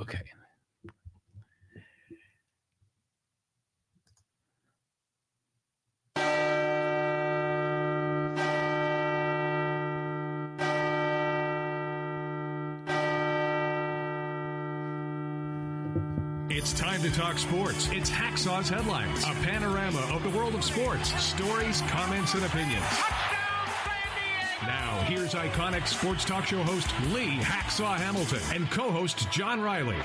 Okay. It's time to talk sports. It's Hacksaw's Headlines, a panorama of the world of sports, stories, comments, and opinions. Now, here's iconic sports talk show host Lee Hacksaw Hamilton and co-host John Riley.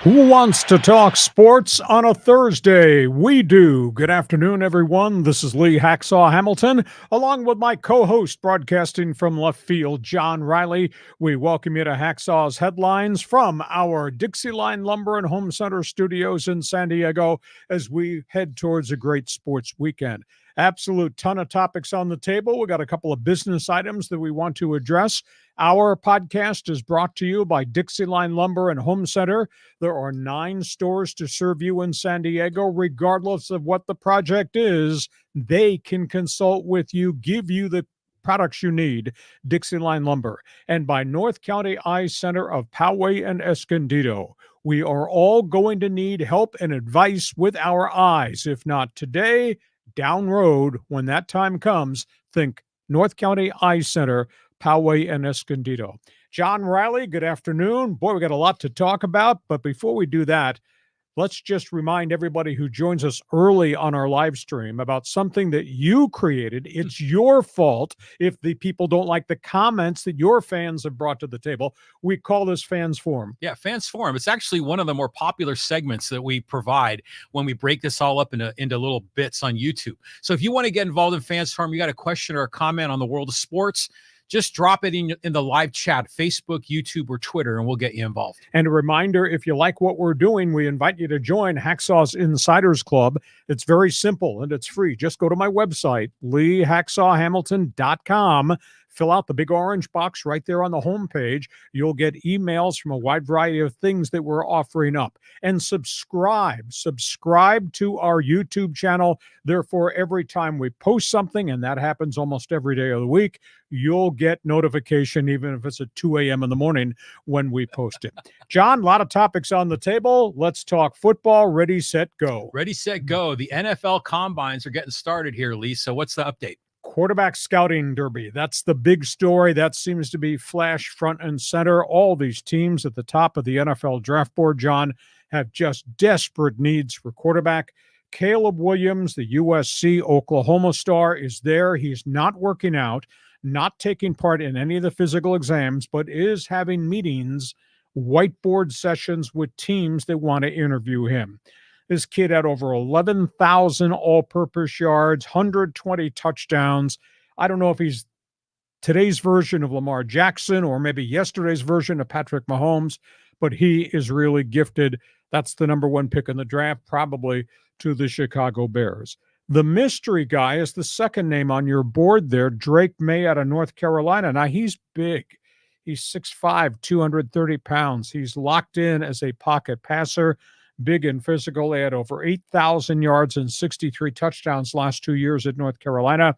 Who wants to talk sports on a Thursday? We do. Good afternoon, everyone. This is Lee Hacksaw Hamilton, along with my co-host broadcasting from left field, John Riley. We welcome you to Hacksaw's Headlines from our DIXIELINE Lumber and Home Center studios in San Diego as we head towards a great sports weekend. Absolute ton of topics on the table. We got a couple of business items that we want to address. Our podcast is brought to you by DIXIELINE Lumber and Home Center. There are 9 stores to serve you in San Diego. Regardless of what the project is, they can consult with you, give you the products you need. DIXIELINE Lumber. And by North County Eye Center of Poway and Escondido. We are all going to need help and advice with our eyes. If not today, down road, when that time comes, think North County Eye Center, Poway and Escondido. John Riley, good afternoon. Boy, we got a lot to talk about, but before we do that, let's just remind everybody who joins us early on our live stream about something that you created. It's your fault if the people don't like the comments that your fans have brought to the table. We call this Fans Forum. Yeah, Fans Forum. It's actually one of the more popular segments that we provide when we break this all up into little bits on YouTube. So if you want to get involved in Fans Forum, you got a question or a comment on the world of sports, just drop it in the live chat, Facebook, YouTube, or Twitter, and we'll get you involved. And a reminder, if you like what we're doing, we invite you to join Hacksaw's Insiders Club. It's very simple, and it's free. Just go to my website, leehacksawhamilton.com. Fill out the big orange box right there on the homepage. You'll get emails from a wide variety of things that we're offering up. And subscribe. Subscribe to our YouTube channel. Therefore, every time we post something, and that happens almost every day of the week, you'll get notification, even if it's at 2 a.m. in the morning when we post it. John, a lot of topics on the table. Let's talk football. Ready, set, go. Ready, set, go. The NFL combines are getting started here, Lee. So what's the update? Quarterback scouting derby. That's the big story. That seems to be flash front and center. All these teams at the top of the NFL draft board, John, have just desperate needs for quarterback. Caleb Williams, the USC Oklahoma star, is there. He's not working out, not taking part in any of the physical exams, but is having meetings, whiteboard sessions with teams that want to interview him. This kid had over 11,000 all-purpose yards, 120 touchdowns. I don't know if he's today's version of Lamar Jackson or maybe yesterday's version of Patrick Mahomes, but he is really gifted. That's the number 1 pick in the draft, probably to the Chicago Bears. The mystery guy is the second name on your board there, Drake May out of North Carolina. Now, he's big. He's 6'5", 230 pounds. He's locked in as a pocket passer. Big and physical. They had over 8,000 yards and 63 touchdowns last 2 years at North Carolina.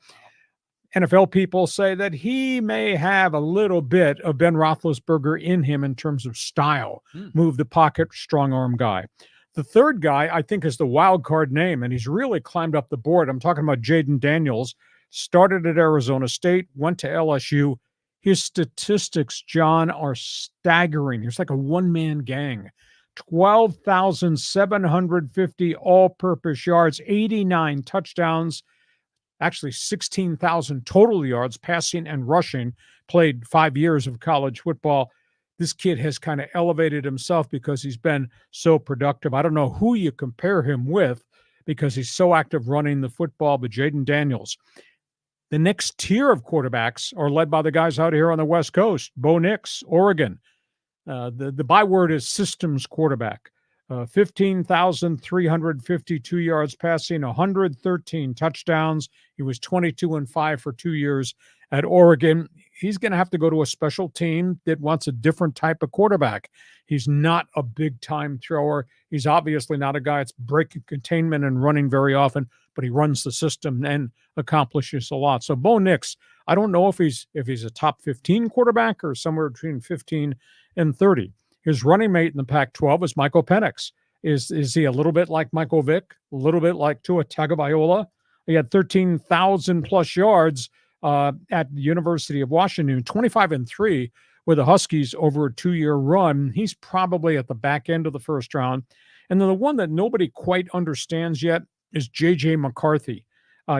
NFL people say that he may have a little bit of Ben Roethlisberger in him in terms of style. Move the pocket, strong arm guy. The third guy, I think, is the wild card name, and he's really climbed up the board. I'm talking about Jayden Daniels. Started at Arizona State, went to LSU. His statistics, John, are staggering. He's like a one-man gang. 12,750 all-purpose yards, 89 touchdowns, actually 16,000 total yards, passing and rushing, played 5 years of college football. This kid has kind of elevated himself because he's been so productive. I don't know who you compare him with because he's so active running the football, but Jayden Daniels. The next tier of quarterbacks are led by the guys out here on the West Coast. Bo Nix, Oregon. The byword is systems quarterback. 15,352 yards passing, 113 touchdowns. He was 22-5 for 2 years at Oregon. He's going to have to go to a special team that wants a different type of quarterback. He's not a big-time thrower. He's obviously not a guy that's breaking containment and running very often, but he runs the system and accomplishes a lot. So Bo Nix, I don't know if he's a top 15 quarterback or somewhere between 15 and 30. His running mate in the Pac-12 is Michael Penix. Is he a little bit like Michael Vick, a little bit like Tua Tagovailoa? He had 13,000 plus yards at the University of Washington, 25-3 with the Huskies over a 2-year run. He's probably at the back end of the first round. And then the one that nobody quite understands yet is J.J. McCarthy,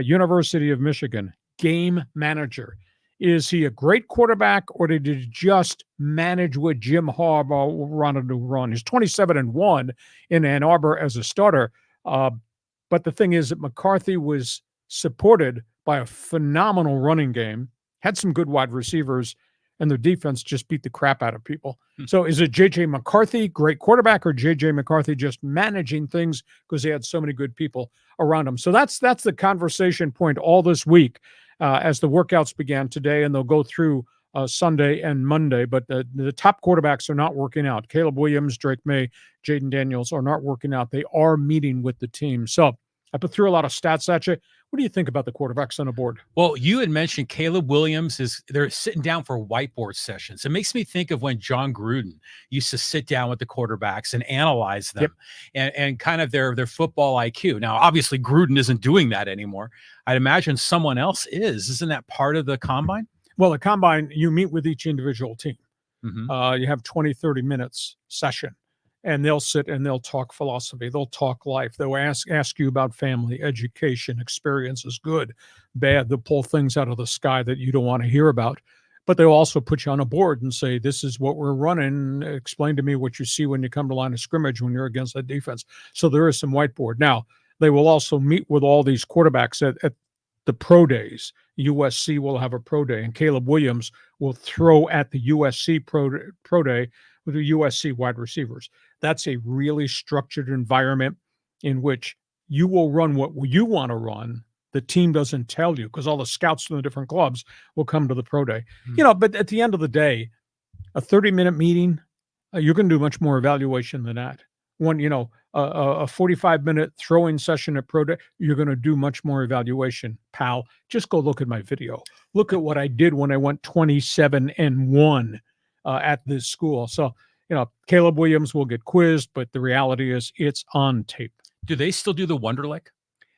University of Michigan, game manager. Is he a great quarterback, or did he just manage what Jim Harbaugh wanted to run? He's 27-1 in Ann Arbor as a starter. But the thing is that McCarthy was supported by a phenomenal running game, had some good wide receivers, and their defense just beat the crap out of people. So is it J.J. McCarthy, great quarterback, or J.J. McCarthy just managing things because he had so many good people around him? So that's the conversation point all this week as the workouts began today, and they'll go through Sunday and Monday. But the top quarterbacks are not working out. Caleb Williams, Drake May, Jayden Daniels are not working out. They are meeting with the team. So I put through a lot of stats at you. What do you think about the quarterbacks on the board? Well, you had mentioned Caleb Williams they're sitting down for whiteboard sessions. It makes me think of when John Gruden used to sit down with the quarterbacks and analyze them and kind of their football IQ. Now, obviously, Gruden isn't doing that anymore. I'd imagine someone else is. Isn't that part of the combine? Well, the combine, you meet with each individual team. Mm-hmm. You have 20, 30 minutes session. And they'll sit and they'll talk philosophy. They'll talk life. They'll ask you about family, education, experiences, good, bad. They'll pull things out of the sky that you don't want to hear about. But they'll also put you on a board and say, this is what we're running. Explain to me what you see when you come to line of scrimmage when you're against that defense. So there is some whiteboard. Now, they will also meet with all these quarterbacks at the pro days. USC will have a pro day, and Caleb Williams will throw at the USC pro day with the USC wide receivers. That's a really structured environment in which you will run what you want to run. The team doesn't tell you because all the scouts from the different clubs will come to the pro day. But at the end of the day, a 30-minute meeting, you're going to do much more evaluation than that. When, a 45-minute throwing session at pro day, you're going to do much more evaluation, pal. Just go look at my video. Look at what I did when I went 27-1 at this school. So, Caleb Williams will get quizzed, but the reality is it's on tape. Do they still do the Wonderlic?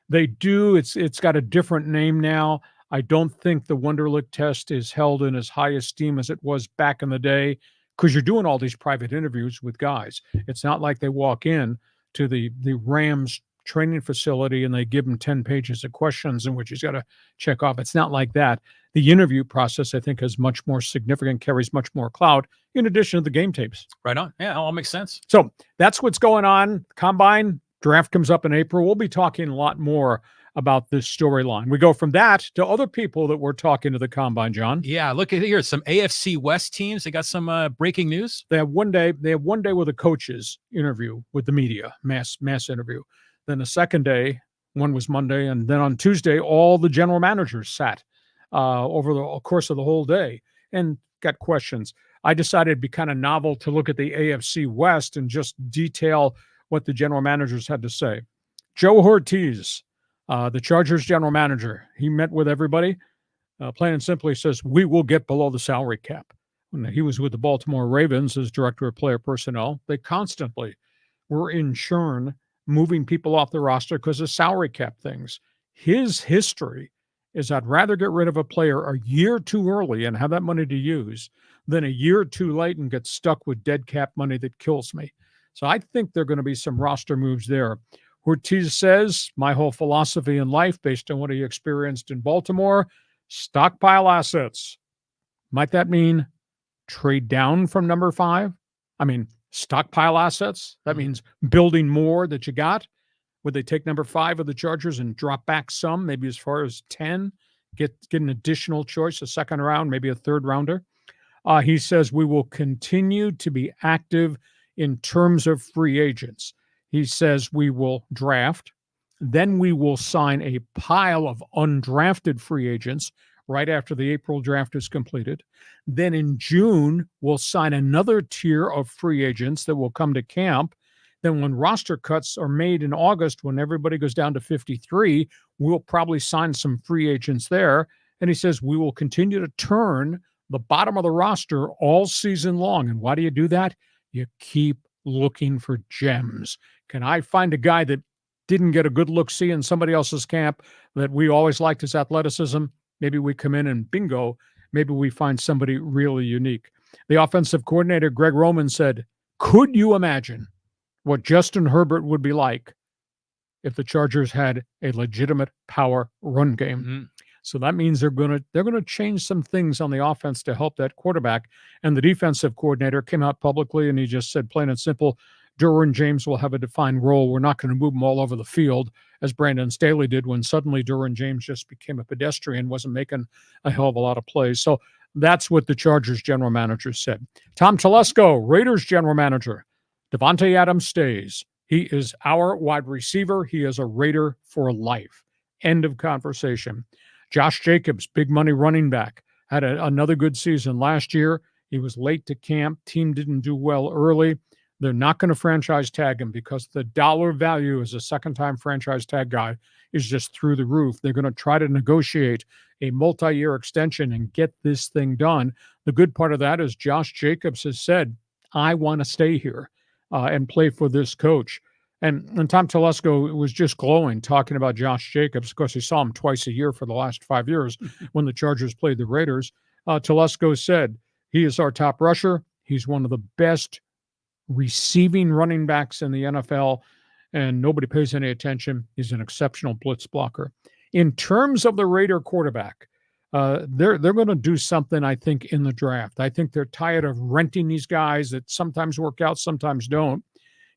They do. It's got a different name now. I don't think the Wonderlic test is held in as high esteem as it was back in the day because you're doing all these private interviews with guys. It's not like they walk in to the Rams training facility and they give him 10 pages of questions in which he's got to check off. It's not like that. The interview process, I think, is much more significant, carries much more clout in addition to the game tapes. Right on. Yeah, all makes sense. So that's what's going on. Combine draft comes up in April. We'll be talking a lot more about this storyline. We go from that to other people that we're talking to the combine, John. Yeah, look at here. Some AFC West teams. They got some breaking news. They have one day with the coaches interview with the media, mass interview. Then the second day, one was Monday, and then on Tuesday, all the general managers sat over the course of the whole day and got questions. I decided it'd be kind of novel to look at the AFC West and just detail what the general managers had to say. Joe Ortiz, the Chargers general manager, he met with everybody. Plain and simply says, we will get below the salary cap. When he was with the Baltimore Ravens as director of player personnel, they constantly were in churn, moving people off the roster because of salary cap things. His history is I'd rather get rid of a player a year too early and have that money to use than a year too late and get stuck with dead cap money that kills me. So I think there are going to be some roster moves there. Ortiz says, my whole philosophy in life, based on what he experienced in Baltimore, stockpile assets. Might that mean trade down from number 5? I mean, stockpile assets? That means building more that you got. Would they take number 5 of the Chargers and drop back some, maybe as far as 10, get an additional choice, a second round, maybe a third rounder? He says we will continue to be active in terms of free agents. He says we will draft, then we will sign a pile of undrafted free agents right after the April draft is completed. Then in June, we'll sign another tier of free agents that will come to camp. then when roster cuts are made in August, when everybody goes down to 53, we'll probably sign some free agents there. And he says, we will continue to turn the bottom of the roster all season long. And why do you do that? You keep looking for gems. Can I find a guy that didn't get a good look-see in somebody else's camp that we always liked his athleticism? Maybe we come in and bingo, maybe we find somebody really unique. The offensive coordinator, Greg Roman, said, could you imagine what Justin Herbert would be like if the Chargers had a legitimate power run game? Mm-hmm. So that means they're going to change some things on the offense to help that quarterback. And the defensive coordinator came out publicly and he just said, plain and simple, Derwin James will have a defined role. We're not going to move him all over the field as Brandon Staley did when suddenly Derwin James just became a pedestrian, wasn't making a hell of a lot of plays. So that's what the Chargers general manager said. Tom Telesco, Raiders general manager. Devontae Adams stays. He is our wide receiver. He is a Raider for life. End of conversation. Josh Jacobs, big money running back, had another good season last year. He was late to camp. Team didn't do well early. They're not going to franchise tag him because the dollar value as a second-time franchise tag guy is just through the roof. They're going to try to negotiate a multi-year extension and get this thing done. The good part of that is Josh Jacobs has said, I want to stay here and play for this coach. And Tom Telesco was just glowing talking about Josh Jacobs. Of course, he saw him twice a year for the last 5 years when the Chargers played the Raiders. Telesco said, he is our top rusher. He's one of the best receiving running backs in the NFL, and nobody pays any attention. He's an exceptional blitz blocker. In terms of the Raider quarterback, they're going to do something, I think, in the draft. I think they're tired of renting these guys that sometimes work out, sometimes don't.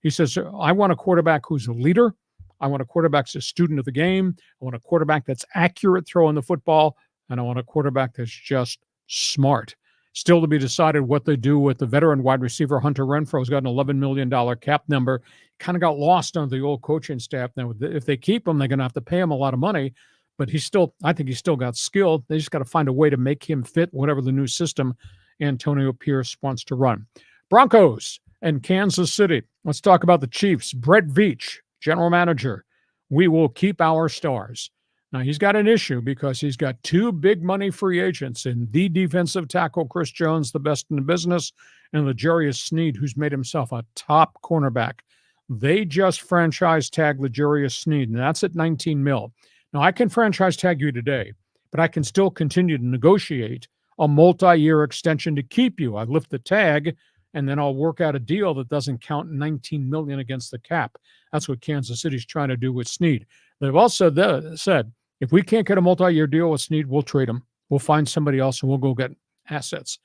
He says, I want a quarterback who's a leader. I want a quarterback that's a student of the game. I want a quarterback that's accurate throwing the football. And I want a quarterback that's just smart. Still to be decided what they do with the veteran wide receiver. Hunter Renfro's got an $11 million cap number. Kind of got lost under the old coaching staff. Now, if they keep him, they're going to have to pay him a lot of money. But I think he's still got skill. They just got to find a way to make him fit whatever the new system Antonio Pierce wants to run. Broncos and Kansas City. Let's talk about the Chiefs. Brett Veach, general manager. We will keep our stars. Now, he's got an issue because he's got two big money free agents in the defensive tackle, Chris Jones, the best in the business, and L'Jarius Sneed, who's made himself a top cornerback. They just franchise tagged L'Jarius Sneed, and that's at $19 million. Now, I can franchise tag you today, but I can still continue to negotiate a multi-year extension to keep you. I lift the tag, and then I'll work out a deal that doesn't count $19 million against the cap. That's what Kansas City's trying to do with Sneed. They've also said, if we can't get a multi-year deal with Sneed, we'll trade him. We'll find somebody else, and we'll go get assets.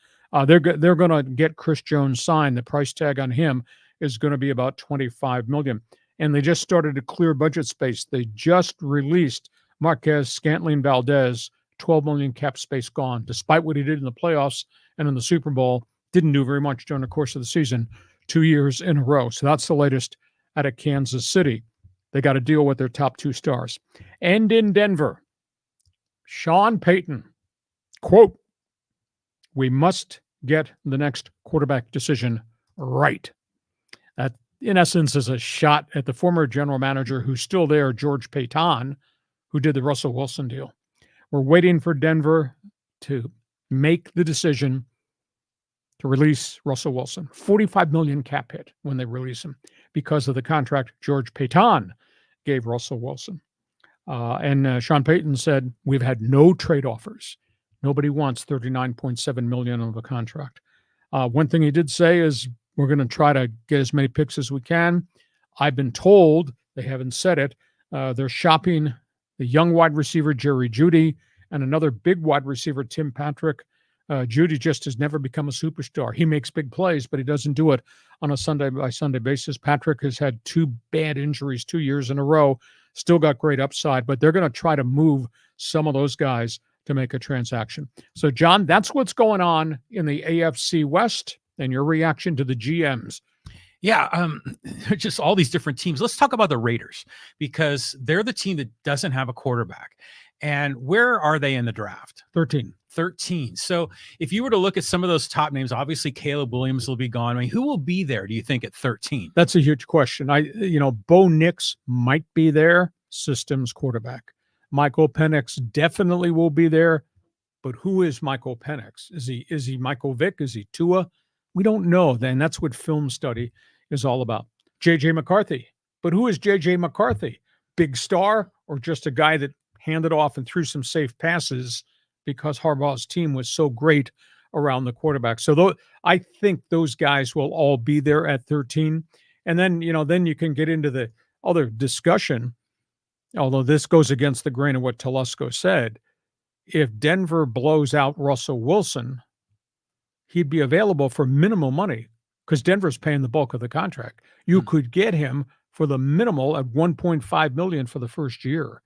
They're going to get Chris Jones signed. The price tag on him is going to be about $25 million. And they just started to clear budget space. They just released Marquez Scantling-Valdez, $12 million cap space gone. Despite what he did in the playoffs and in the Super Bowl, didn't do very much during the course of the season, 2 years in a row. So that's the latest out of Kansas City. They got to deal with their top two stars. And in Denver, Sean Payton, quote, we must get the next quarterback decision right. That, in essence, is a shot at the former general manager who's still there, George Payton, who did the Russell Wilson deal. We're waiting for Denver to make the decision to release Russell Wilson. $45 million cap hit when they release him because of the contract George Payton gave Russell Wilson. And Sean Payton said, we've had no trade offers. Nobody wants $39.7 million of a contract. One thing he did say is, we're going to try to get as many picks as we can. I've been told, they haven't said it, they're shopping the young wide receiver, Jerry Jeudy, and another big wide receiver, Tim Patrick. Jeudy just has never become a superstar. He makes big plays, but he doesn't do it on a Sunday-by-Sunday basis. Patrick has had two bad injuries 2 years in a row, still got great upside, but they're going to try to move some of those guys to make a transaction. So, John, that's what's going on in the AFC West, and your reaction to the GMs. Yeah, just all these different teams. Let's talk about the Raiders, because they're the team that doesn't have a quarterback. And where are they in the draft? 13. 13. So if you were to look at some of those top names, obviously Caleb Williams will be gone. I mean, who will be there, do you think, at 13? That's a huge question. Bo Nix might be there, systems quarterback. Michael Penix definitely will be there, but who is Michael Penix? Is he Michael Vick? Is he Tua? We don't know. Then that's what film study is all about. J.J. McCarthy. But who is J.J. McCarthy? Big star or just a guy that handed off and threw some safe passes because Harbaugh's team was so great around the quarterback? So I think those guys will all be there at 13. And then, then you can get into the other discussion, although this goes against the grain of what Telesco said. If Denver blows out Russell Wilson, he'd be available for minimal money because Denver's paying the bulk of the contract. You could get him for the minimal at $1.5 million for the first year.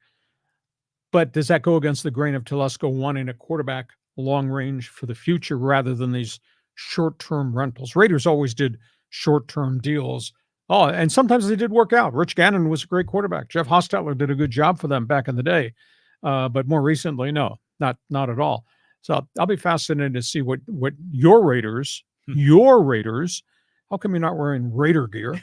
But does that go against the grain of Telesco wanting a quarterback long range for the future rather than these short-term rentals? Raiders always did short-term deals. Oh, and sometimes they did work out. Rich Gannon was a great quarterback. Jeff Hostetler did a good job for them back in the day. But more recently, no, not at all. So I'll be fascinated to see what your Raiders, how come you're not wearing Raider gear?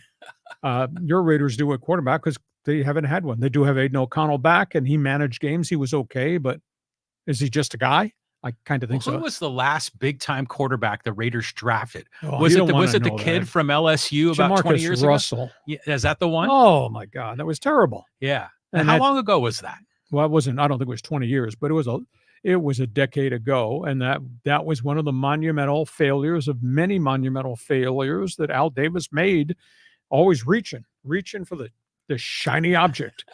Your Raiders do at quarterback because they haven't had one. They do have Aiden O'Connell back, and he managed games. He was okay, but is he just a guy? I kind of think so. Who was the last big-time quarterback the Raiders drafted? Oh, was it the kid from LSU about 20 years Russell. ago? Yeah, is that the one? Oh, my God. That was terrible. Yeah. And how long ago was that? Well, I don't think it was 20 years, but it was a decade ago, and that was one of the monumental failures of many monumental failures that Al Davis made, always reaching for the shiny object.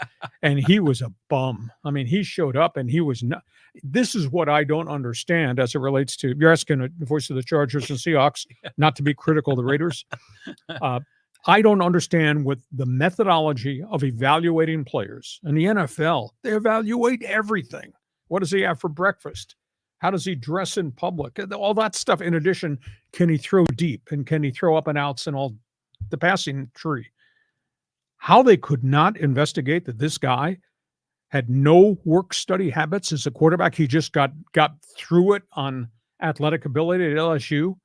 And he was a bum. I mean, he showed up and he was not. This is what I don't understand as it relates to, you're asking the voice of the Chargers and Seahawks, not to be critical of the Raiders. I don't understand with the methodology of evaluating players. In the NFL, they evaluate everything. What does he have for breakfast? How does he dress in public? All that stuff. In addition, can he throw deep and can he throw up and outs and all the passing tree? How they could not investigate that this guy had no work study habits as a quarterback. He just got through it on athletic ability at LSU.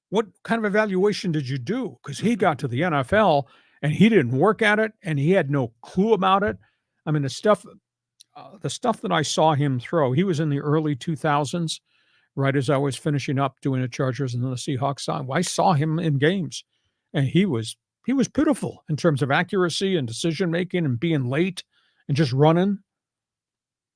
What kind of evaluation did you do? Because he got to the NFL and he didn't work at it and he had no clue about it. I mean, the stuff that I saw him throw, he was in the early 2000s, right as I was finishing up doing the Chargers and the Seahawks side. I saw him in games and he was pitiful in terms of accuracy and decision-making and being late and just running.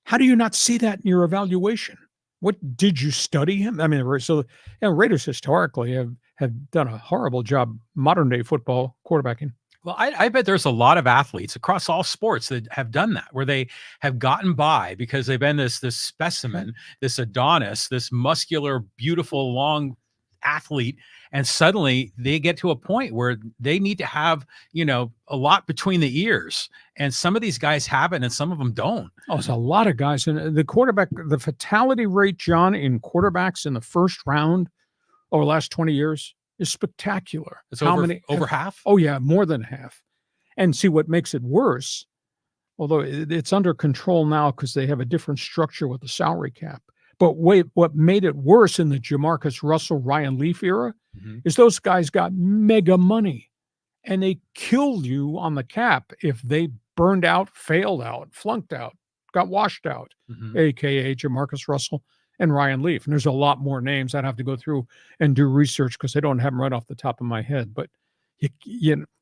How do you not see that in your evaluation? What did you study him? I mean, so Raiders historically have done a horrible job modern-day football quarterbacking. Well, I bet there's a lot of athletes across all sports that have done that, where they have gotten by because they've been this specimen, this Adonis, this muscular, beautiful, long athlete, and suddenly they get to a point where they need to have, a lot between the ears. And some of these guys have it and some of them don't. Oh, it's a lot of guys. And the fatality rate, John, in quarterbacks in the first round over the last 20 years is spectacular. It's over half? Oh, yeah, more than half. And see what makes it worse, although it's under control now because they have a different structure with the salary cap. But wait, what made it worse in the Jamarcus Russell, Ryan Leaf era is those guys got mega money and they killed you on the cap if they burned out, failed out, flunked out, got washed out, a.k.a. Jamarcus Russell and Ryan Leaf. And there's a lot more names I'd have to go through and do research because I don't have them right off the top of my head. But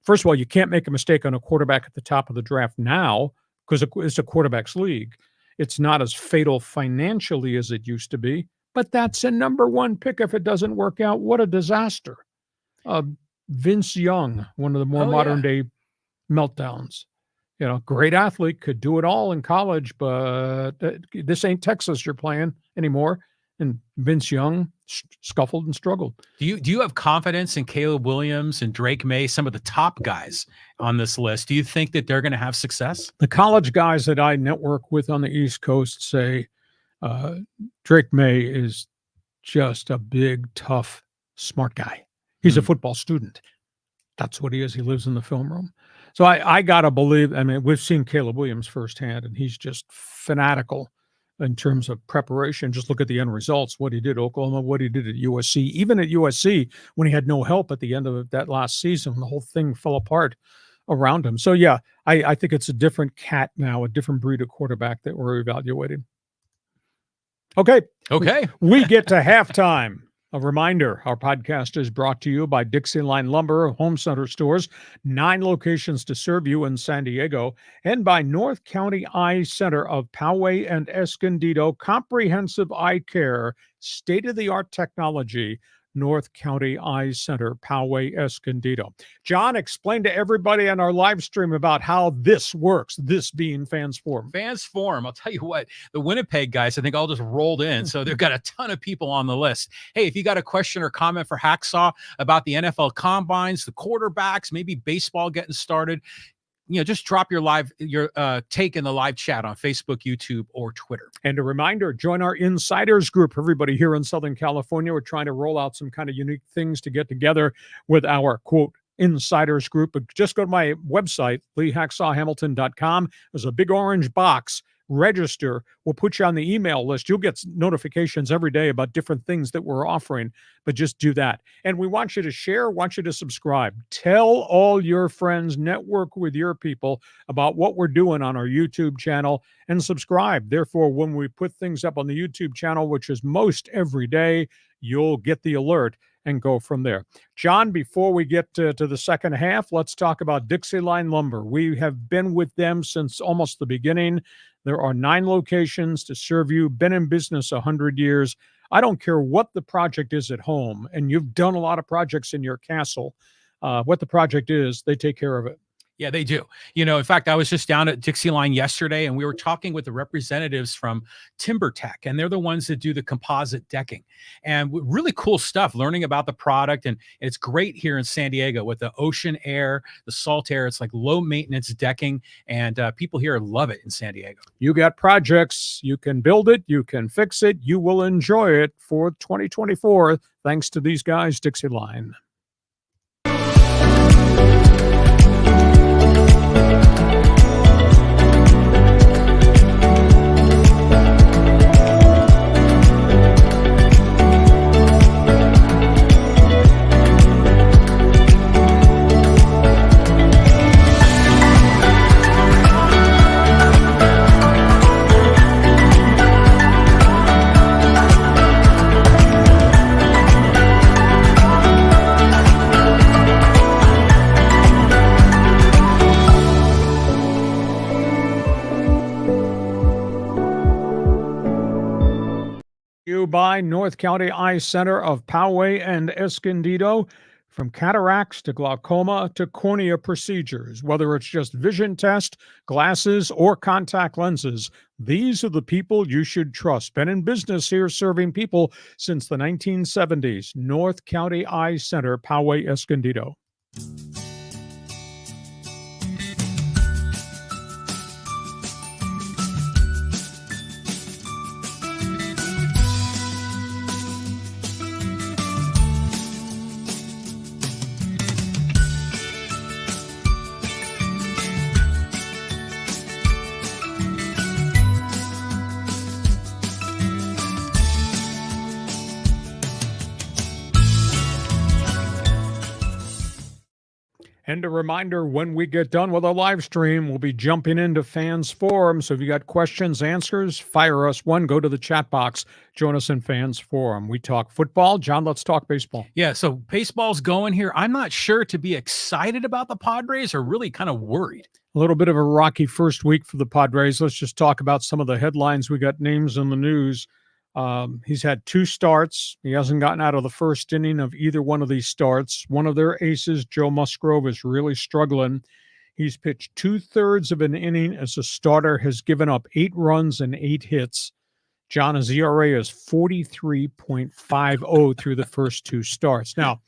first of all, you can't make a mistake on a quarterback at the top of the draft now because it's a quarterback's league. It's not as fatal financially as it used to be, but that's a number one pick if it doesn't work out. What a disaster. Vince Young, one of the more modern day meltdowns. Great athlete, could do it all in college, but this ain't Texas you're playing anymore. And Vince Young scuffled and struggled. Do you have confidence in Caleb Williams and Drake May, some of the top guys on this list? Do you think that they're going to have success? The college guys that I network with on the East Coast say Drake May is just a big, tough, smart guy. He's a football student. That's what he is. He lives in the film room. So I got to believe, we've seen Caleb Williams firsthand, and he's just fanatical in terms of preparation. Just look at the end results, what he did at Oklahoma, what he did at USC. Even at USC, when he had no help at the end of that last season, the whole thing fell apart around him. So, yeah, I think it's a different cat now, a different breed of quarterback that we're evaluating. Okay. We get to halftime. A reminder, our podcast is brought to you by DIXIELINE Lumber Home Center Stores, 9 locations to serve you in San Diego, and by North County Eye Center of Poway and Escondido, comprehensive eye care, state-of-the-art technology, North County Eye Center, Poway, Escondido. John, explain to everybody on our live stream about how this works, this being Fans Forum. Fans Forum, I'll tell you what, the Winnipeg guys, I think all just rolled in, so they've got a ton of people on the list. Hey, if you got a question or comment for Hacksaw about the NFL Combines, the quarterbacks, maybe baseball getting started, just drop your take in the live chat on Facebook, YouTube, or Twitter. And a reminder, join our insiders group. Everybody here in Southern California, we're trying to roll out some kind of unique things to get together with our, quote, insiders group. But just go to my website, leehacksawhamilton.com. There's a big orange box. Register. We'll put you on the email list. You'll get notifications every day about different things that we're offering, but just do that. And we want you to share, want you to subscribe. Tell all your friends, network with your people about what we're doing on our YouTube channel, and subscribe. Therefore, when we put things up on the YouTube channel, which is most every day, you'll get the alert and go from there. John, before we get to the second half, let's talk about DIXIELINE Lumber. We have been with them since almost the beginning. There are 9 locations to serve you, been in business 100 years. I don't care what the project is at home, and you've done a lot of projects in your castle. What the project is, they take care of it. Yeah, they do. In fact, I was just down at DIXIELINE yesterday, and we were talking with the representatives from TimberTech, and they're the ones that do the composite decking. And really cool stuff, learning about the product. And it's great here in San Diego with the ocean air, the salt air. It's like low maintenance decking, and people here love it in San Diego. You got projects, you can build it, you can fix it, you will enjoy it for 2024, thanks to these guys, DIXIELINE. By North County Eye Center of Poway and Escondido. From cataracts to glaucoma to cornea procedures, whether it's just vision test, glasses, or contact lenses, these are the people you should trust. Been in business here serving people since the 1970s. North County Eye Center, Poway, Escondido. And a reminder, when we get done with our live stream, we'll be jumping into Fans Forum. So if you got questions, answers, fire us one. Go to the chat box. Join us in Fans Forum. We talk football. John, let's talk baseball. Yeah, so baseball's going here. I'm not sure to be excited about the Padres or really kind of worried. A little bit of a rocky first week for the Padres. Let's just talk about some of the headlines. We got names in the news. He's had 2 starts. He hasn't gotten out of the first inning of either one of these starts. One of their aces, Joe Musgrove, is really struggling. He's pitched 2/3 of an inning as a starter, has given up 8 runs and 8 hits. John, his ERA is 43.50 through the first 2 starts. Now,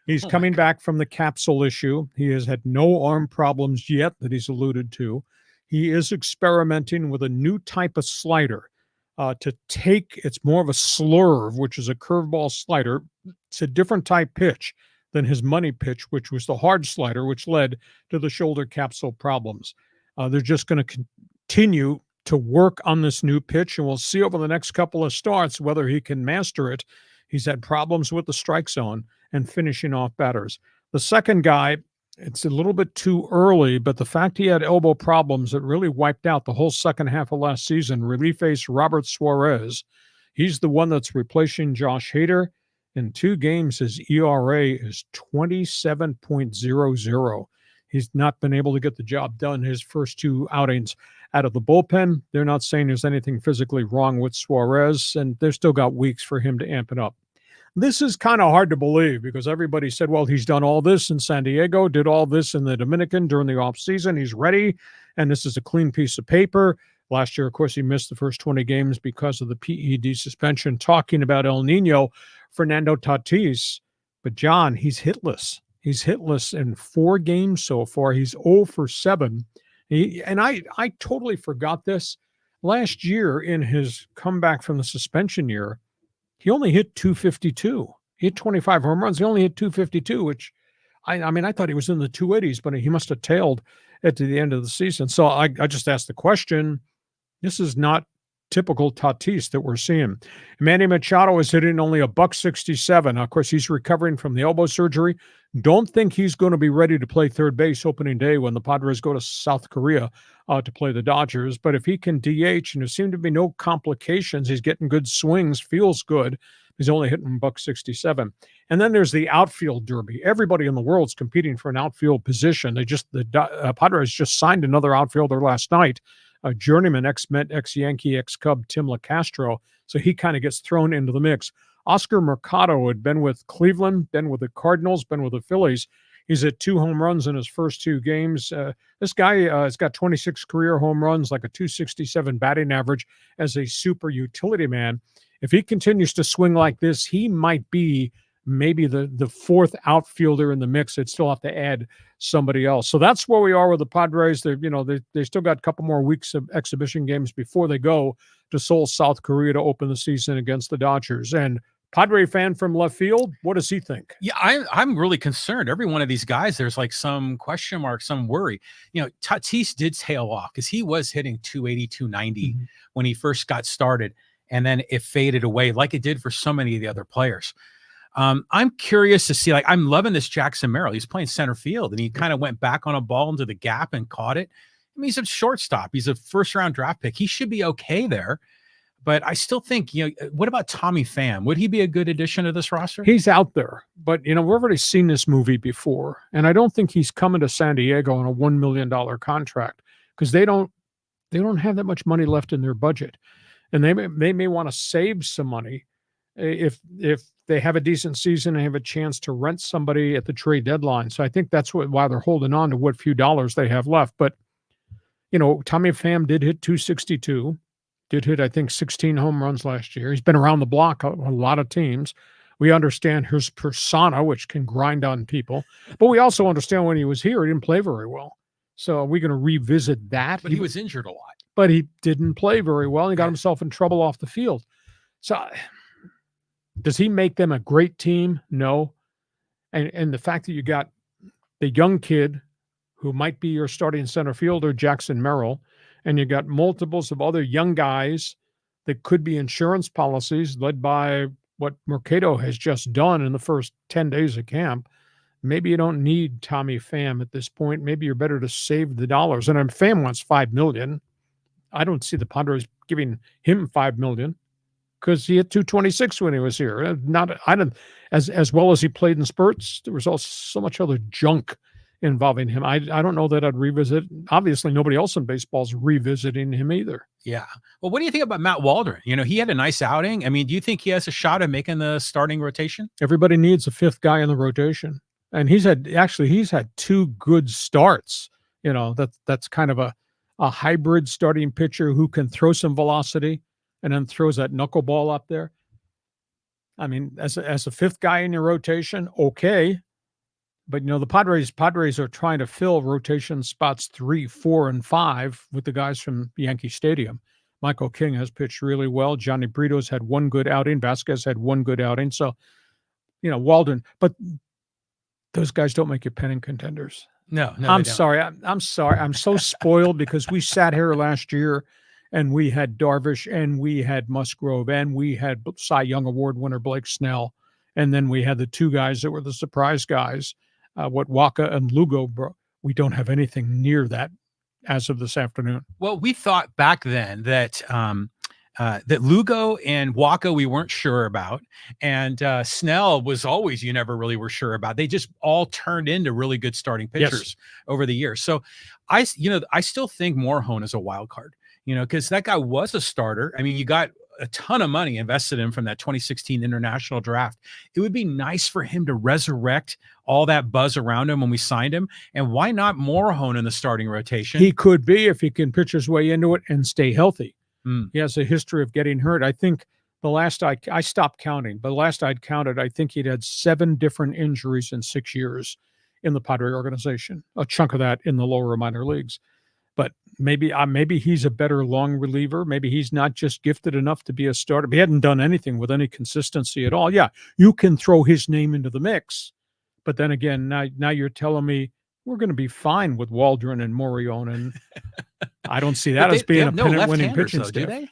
he's coming back from the capsule issue. He has had no arm problems yet that he's alluded to. He is experimenting with a new type of slider. It's more of a slurve, which is a curveball slider. It's a different type pitch than his money pitch, which was the hard slider, which led to the shoulder capsule problems. They're just going to continue to work on this new pitch, and we'll see over the next couple of starts whether he can master it. He's had problems with the strike zone and finishing off batters. The second guy, it's a little bit too early, but the fact he had elbow problems that really wiped out the whole second half of last season, relief ace Robert SUAREZ. He's the one that's replacing Josh Hader. In 2 games, his ERA is 27.00. He's not been able to get the job done his first 2 outings out of the bullpen. They're not saying there's anything physically wrong with SUAREZ, and they've still got weeks for him to amp it up. This is kind of hard to believe because everybody said, well, he's done all this in San Diego, did all this in the Dominican during the offseason. He's ready, and this is a clean piece of paper. Last year, of course, he missed the first 20 games because of the PED suspension. Talking about El Nino, Fernando Tatis. But, John, he's hitless. He's hitless in 4 games so far. He's 0 for 7. I totally forgot this. Last year, in his comeback from the suspension year, he only hit 252. He hit 25 home runs. He only hit 252, which, I mean, I thought he was in the 280s, but he must have tailed at the end of the season. So I just asked the question, this is not typical Tatis that we're seeing. Manny Machado is hitting only $167. Of course, he's recovering from the elbow surgery. Don't think he's going to be ready to play third base opening day when the Padres go to South Korea to play the Dodgers. But if he can DH, and there seem to be no complications, he's getting good swings, feels good. He's only hitting $167. And then there's the outfield derby. Everybody in the world's competing for an outfield position. The Padres just signed another outfielder last night, a journeyman, ex-Met, ex-Yankee, ex-Cub, Tim LaCastro. So he kind of gets thrown into the mix. Oscar Mercado had been with Cleveland, been with the Cardinals, been with the Phillies. He's hit 2 home runs in his first 2 games. This guy has got 26 career home runs, like a 267 batting average as a super utility man. If he continues to swing like this, he might be maybe the 4th outfielder in the mix. They'd still have to add somebody else. So that's where we are with the Padres. They still got a couple more weeks of exhibition games before they go to Seoul, South Korea to open the season against the Dodgers. And Padre fan from left field, what does he think? Yeah, I'm really concerned. Every one of these guys, there's like some question mark, some worry. Tatis did tail off because he was hitting 280, 290 when he first got started, and then it faded away like it did for so many of the other players. I'm curious to see, I'm loving this Jackson Merrill. He's playing center field, and he kind of went back on a ball into the gap and caught it. I mean, he's a shortstop. He's a first-round draft pick. He should be okay there. But I still think, what about Tommy Pham? Would he be a good addition to this roster? He's out there, but we've already seen this movie before, and I don't think he's coming to San Diego on a $1 million contract because they don't have that much money left in their budget, and they may want to save some money if they have a decent season and have a chance to rent somebody at the trade deadline. So I think that's why they're holding on to what few dollars they have left. But Tommy Pham did hit 262. Did hit, I think, 16 home runs last year. He's been around the block a lot of teams. We understand his persona, which can grind on people. But we also understand when he was here, he didn't play very well. So are we going to revisit that? But he was injured a lot. But he didn't play very well. He got himself in trouble off the field. So does he make them a great team? No. And the fact that you got the young kid who might be your starting center fielder, Jackson Merrill, and you got multiples of other young guys that could be insurance policies led by what Mercado has just done in the first 10 days of camp. Maybe you don't need Tommy Pham at this point. Maybe you're better to save the dollars. And Pham wants $5 million. I don't see the Padres giving him $5 million because he hit 226 when he was here. As well as he played in spurts, there was also so much other junk involving him. I don't know that I'd revisit. Obviously, nobody else in baseball is revisiting him either. Yeah. Well, what do you think about Matt Waldron? He had a nice outing. I mean, do you think he has a shot at making the starting rotation? Everybody needs a 5th guy in the rotation. And he's had 2 good starts. That's kind of a hybrid starting pitcher who can throw some velocity and then throws that knuckleball up there. I mean, as a 5th guy in your rotation, okay. But, the Padres are trying to fill rotation spots 3, 4, and 5 with the guys from Yankee Stadium. Michael King has pitched really well. Johnny Brito's had 1 good outing. Vasquez had 1 good outing. So, Waldron. But those guys don't make you pennant contenders. No, I'm sorry. I'm sorry. I'm so spoiled because we sat here last year and we had Darvish, and we had Musgrove, and we had Cy Young Award winner Blake Snell, and then we had the two guys that were the surprise guys, Waka and Lugo. We don't have anything near that as of this afternoon. Well, we thought back then that that Lugo and Waka we weren't sure about, and Snell was always you never really were sure about. They just all turned into really good starting pitchers over the years. So I still think Morhone is a wild card, because that guy was a starter. I mean, you got a ton of money invested in from that 2016 international draft. It would be nice for him to resurrect all that buzz around him when we signed him. And why not Morhone in the starting rotation? He could be if he can pitch his way into it and stay healthy. He has a history of getting hurt. I think the last I stopped counting, but the last I'd counted, I think he'd had 7 different injuries in 6 years in the Padre organization, a chunk of that in the lower minor leagues. But maybe he's a better long reliever. Maybe he's not just gifted enough to be a starter. He hadn't done anything with any consistency at all. Yeah, you can throw his name into the mix. But then again, now you're telling me we're going to be fine with Waldron and Morion, and I don't see that as being a pennant-winning pitching staff. Do they?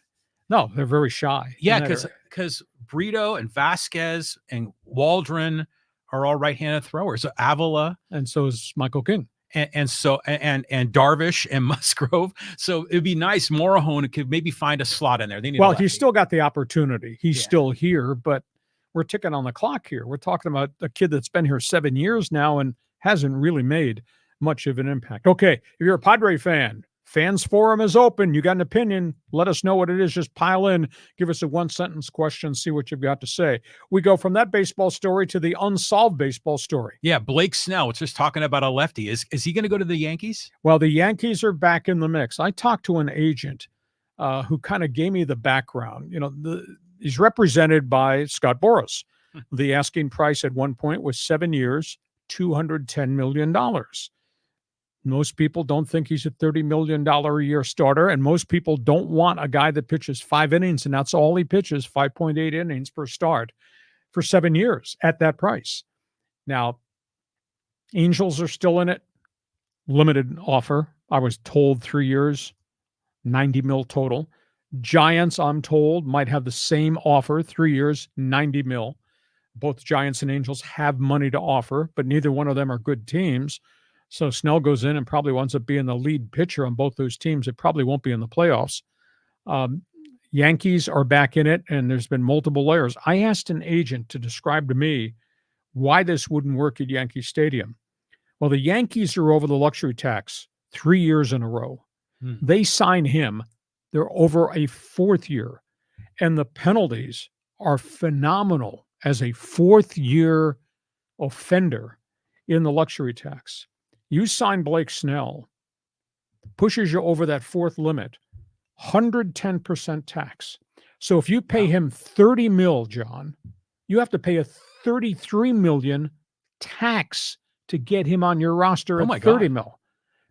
No, they're very shy. Yeah, because Brito and Vasquez and Waldron are all right-handed throwers. So Avila, and so is Michael King, and Darvish and Musgrove. So it'd be nice. Morhone could maybe find a slot in there. They need. Well, he's still got the opportunity. He's still here, but we're ticking on the clock here. We're talking about a kid that's been here 7 years now and hasn't really made much of an impact. Okay, if you're a Padre fan, Fans Forum is open. You got an opinion, let us know what it is. Just pile in, give us a one-sentence question, see what you've got to say. We go from that baseball story to the unsolved baseball story. Yeah, Blake Snell, was just talking about a lefty. Is he going to go to the Yankees? Well, the Yankees are back in the mix. I talked to an agent who kind of gave me the background. He's represented by Scott Boras. The asking price at one point was 7 years, $210 million. Most people don't think he's a $30 million a year starter, and most people don't want a guy that pitches 5 innings, and that's all he pitches, 5.8 innings per start for 7 years at that price. Now, Angels are still in it. Limited offer. I was told 3 years, 90 mil total. Giants, I'm told, might have the same offer, 3 years, 90 mil. Both Giants and Angels have money to offer, but neither one of them are good teams. So Snell goes in and probably winds up being the lead pitcher on both those teams. It probably won't be in the playoffs. Yankees are back in it, and there's been multiple layers. I asked an agent to describe to me why this wouldn't work at Yankee Stadium. Well, the Yankees are over the luxury tax 3 years in a row. They sign him. They're over a 4th year, and the penalties are phenomenal as a 4th-year offender in the luxury tax. You sign Blake Snell, pushes you over that 4th limit, 110% tax. So if you pay him 30 mil, John, you have to pay a 33 million tax to get him on your roster at 30 mil.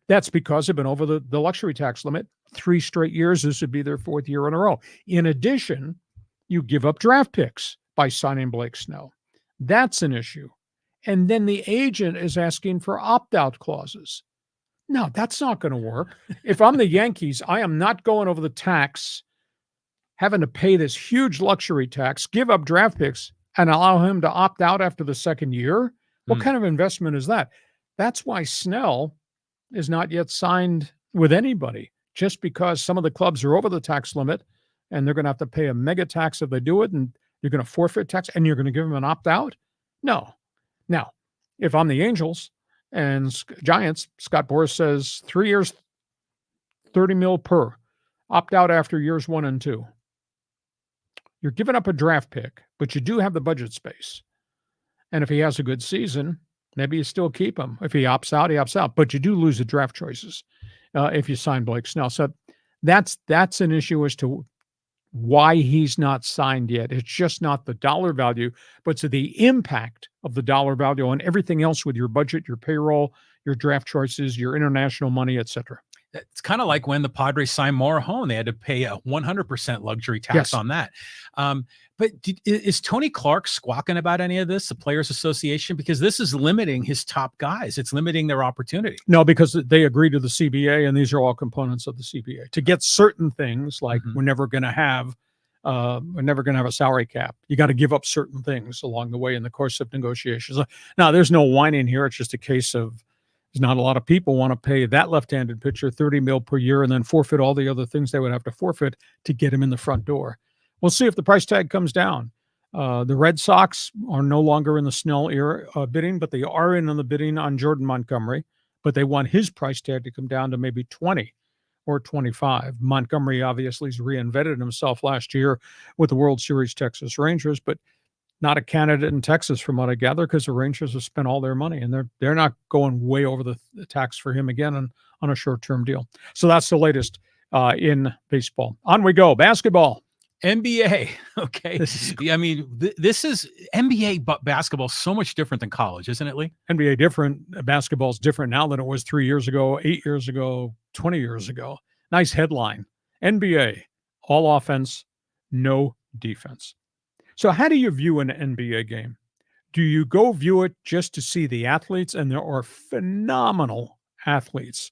That's because they've been over the luxury tax limit 3 straight years. This would be their 4th year in a row. In addition, you give up draft picks by signing Blake Snell. That's an issue. And then the agent is asking for opt-out clauses. No, that's not going to work. If I'm the Yankees, I am not going over the tax, having to pay this huge luxury tax, give up draft picks, and allow him to opt out after the 2nd year. What kind of investment is that? That's why Snell is not yet signed with anybody, just because some of the clubs are over the tax limit, and they're going to have to pay a mega tax if they do it, and you're going to forfeit tax, and you're going to give them an opt-out? No. Now, if I'm the Angels and Giants, Scott Boras says 3 years, 30 mil per, opt out after years 1 and 2. You're giving up a draft pick, but you do have the budget space. And if he has a good season, maybe you still keep him. If he opts out, he opts out. But you do lose the draft choices if you sign Blake Snell. So that's an issue as to why he's not signed yet. It's just not the dollar value, but to the impact of the dollar value on everything else with your budget, your payroll, your draft choices, your international money, etc. It's kind of like when the Padres signed Morejon, they had to pay a 100% luxury tax Yes. on that. But is Tony Clark squawking about any of this, the Players Association? Because this is limiting his top guys. It's limiting their opportunity. No, because they agree to the CBA, and these are all components of the CBA. To get certain things, like we're never going to have a salary cap. You got to give up certain things along the way in the course of negotiations. Now, there's no whining here. It's just a case of there's not a lot of people want to pay that left-handed pitcher $30 million per year and then forfeit all the other things they would have to forfeit to get him in the front door. We'll see if the price tag comes down. The Red Sox are no longer in the Snell era bidding, but they are in on the bidding on Jordan Montgomery. But they want his price tag to come down to maybe 20 or 25. Montgomery obviously has reinvented himself last year with the World Series Texas Rangers, but not a candidate in Texas from what I gather, because the Rangers have spent all their money and they're not going way over the tax for him again on a short-term deal. So that's the latest in baseball. On we go. Basketball. NBA. Okay. I mean, this is NBA basketball so much different than college, isn't it, Lee? NBA different. Basketball is different now than it was 3 years ago, 8 years ago, 20 years ago. Nice headline. NBA, all offense, no defense. So how do you view an NBA game? Do you go view it just to see the athletes? And there are phenomenal athletes.